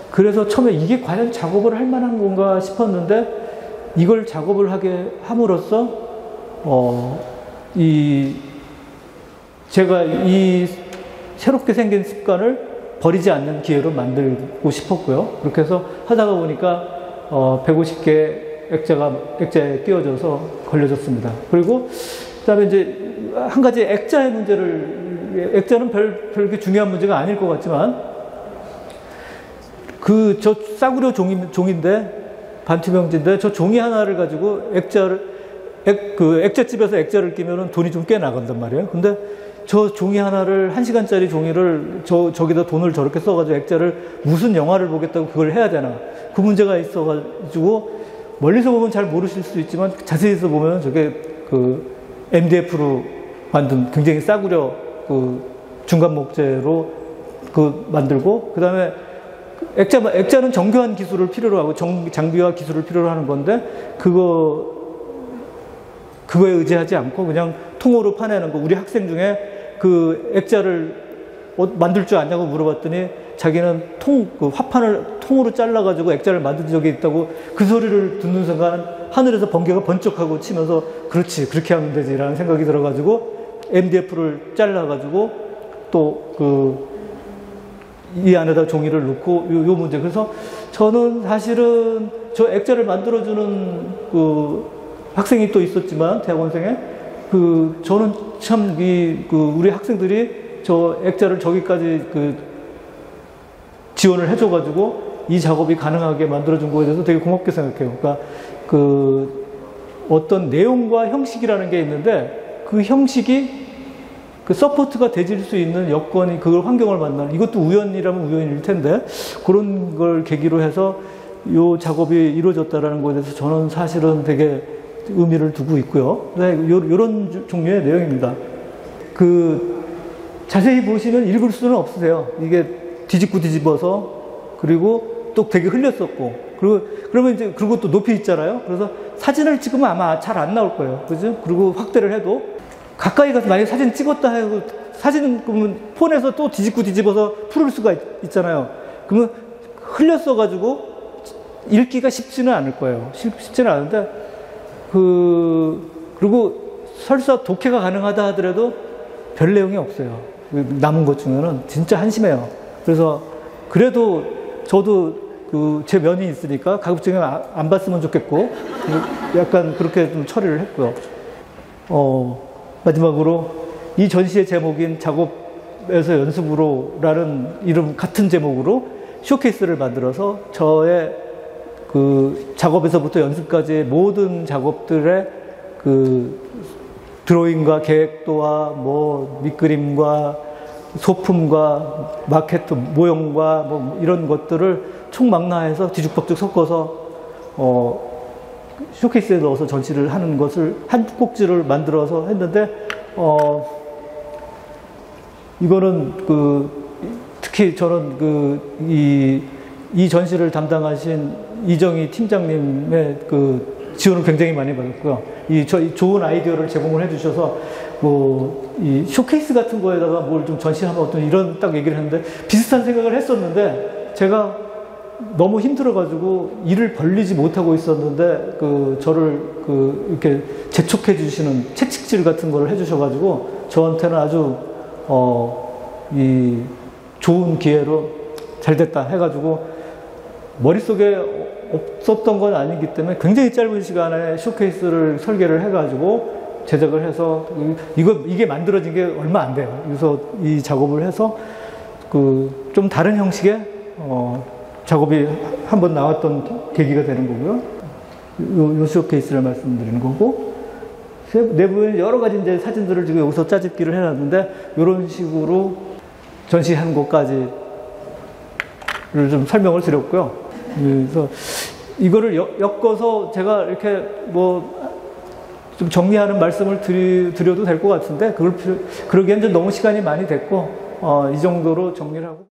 그래서 처음에 이게 과연 작업을 할 만한 건가 싶었는데, 이걸 작업을 하게 함으로써 제가 이 새롭게 생긴 습관을 버리지 않는 기회로 만들고 싶었고요. 그렇게 해서 하다가 보니까 150개 액자에 띄워져서 걸려졌습니다. 그리고 그다음에 이제 한 가지 액자는 별게 중요한 문제가 아닐 것 같지만, 저 싸구려 종인데, 반투명지인데, 저 종이 하나를 가지고 액자집에서 액자를 끼면은 돈이 좀 꽤 나간단 말이에요. 근데 저 종이 하나를, 1시간짜리 종이를 저기다 돈을 저렇게 써가지고 액자를 무슨 영화를 보겠다고 그걸 해야 되나. 그 문제가 있어가지고 멀리서 보면 잘 모르실 수 있지만 자세히서 보면 저게 그 MDF로 만든 굉장히 싸구려 그 중간 목재로 그 만들고, 그 다음에 액자는 정교한 기술을 필요로 하고 장비와 기술을 필요로 하는 건데 그거에 의지하지 않고 그냥 통으로 파내는 거. 우리 학생 중에 그 액자를 만들 줄 아냐고 물어봤더니 자기는 그 화판을 통으로 잘라가지고 액자를 만든 적이 있다고. 그 소리를 듣는 순간 하늘에서 번개가 번쩍하고 치면서 그렇지, 그렇게 하면 되지 라는 생각이 들어가지고 MDF를 잘라가지고 또 이 안에다 종이를 넣고 요 문제. 그래서 저는 사실은 저 액자를 만들어주는 그 학생이 또 있었지만 대학원생에 저는 참 우리 학생들이 저 액자를 저기까지 지원을 해줘가지고 이 작업이 가능하게 만들어준 거에 대해서 되게 고맙게 생각해요. 그러니까 어떤 내용과 형식이라는 게 있는데 그 형식이 서포트가 되질 수 있는 여건이, 그걸 환경을 만나는, 이것도 우연이라면 우연일 텐데 그런 걸 계기로 해서 이 작업이 이루어졌다라는 것에 대해서 저는 사실은 되게 의미를 두고 있고요. 이런 종류의 내용입니다. 자세히 보시면 읽을 수는 없으세요. 이게 뒤집어서, 그리고 또 되게 흘렸었고, 그리고 또 높이 있잖아요. 그래서 사진을 찍으면 아마 잘 안 나올 거예요. 그죠? 그리고 확대를 해도 가까이 가서 만약에 사진 찍었다 해도 사진은 그러면 폰에서 또 뒤집어서 풀을 수가 있잖아요. 그러면 흘렸어가지고 읽기가 쉽지는 않을 거예요. 쉽지는 않은데, 그리고 설사 독해가 가능하다 하더라도 별 내용이 없어요. 남은 것 중에는 진짜 한심해요. 그래도 저도 제 면이 있으니까 가급적이면 안 봤으면 좋겠고, 약간 그렇게 좀 처리를 했고요. 마지막으로 이 전시의 제목인 작업에서 연습으로라는 이름 같은 제목으로 쇼케이스를 만들어서 저의 작업에서부터 연습까지의 모든 작업들의 드로잉과 계획도와 밑그림과 소품과 마케트 모형과 이런 것들을 총망라해서 뒤죽박죽 섞어서 쇼케이스에 넣어서 전시를 하는 것을 한 꼭지를 만들어서 했는데, 이거는 특히 저는 이 전시를 담당하신 이정희 팀장님의 지원을 굉장히 많이 받았고요. 이 좋은 아이디어를 제공을 해주셔서 이 쇼케이스 같은 거에다가 뭘 좀 전시하면 어떤 이런 딱 얘기를 했는데, 비슷한 생각을 했었는데 제가 너무 힘들어가지고 일을 벌리지 못하고 있었는데 저를 이렇게 재촉해 주시는 채찍질 같은 걸 해주셔가지고 저한테는 아주 이 좋은 기회로 잘 됐다 해가지고, 머릿속에 없었던 건 아니기 때문에 굉장히 짧은 시간에 쇼케이스를 설계를 해가지고 제작을 해서 이게 만들어진 게 얼마 안 돼요. 그래서 이 작업을 해서 좀 다른 형식의 작업이 한번 나왔던 계기가 되는 거고요. 요 쇼케이스를 말씀드리는 거고, 내부에 여러 가지 이제 사진들을 지금 여기서 짜집기를 해놨는데, 이런 식으로 전시한 것까지를 좀 설명을 드렸고요. 그래서 이거를 엮어서 제가 이렇게 좀 정리하는 말씀을 드려도 될 것 같은데, 그러기엔 좀 너무 시간이 많이 됐고, 이 정도로 정리를 하고.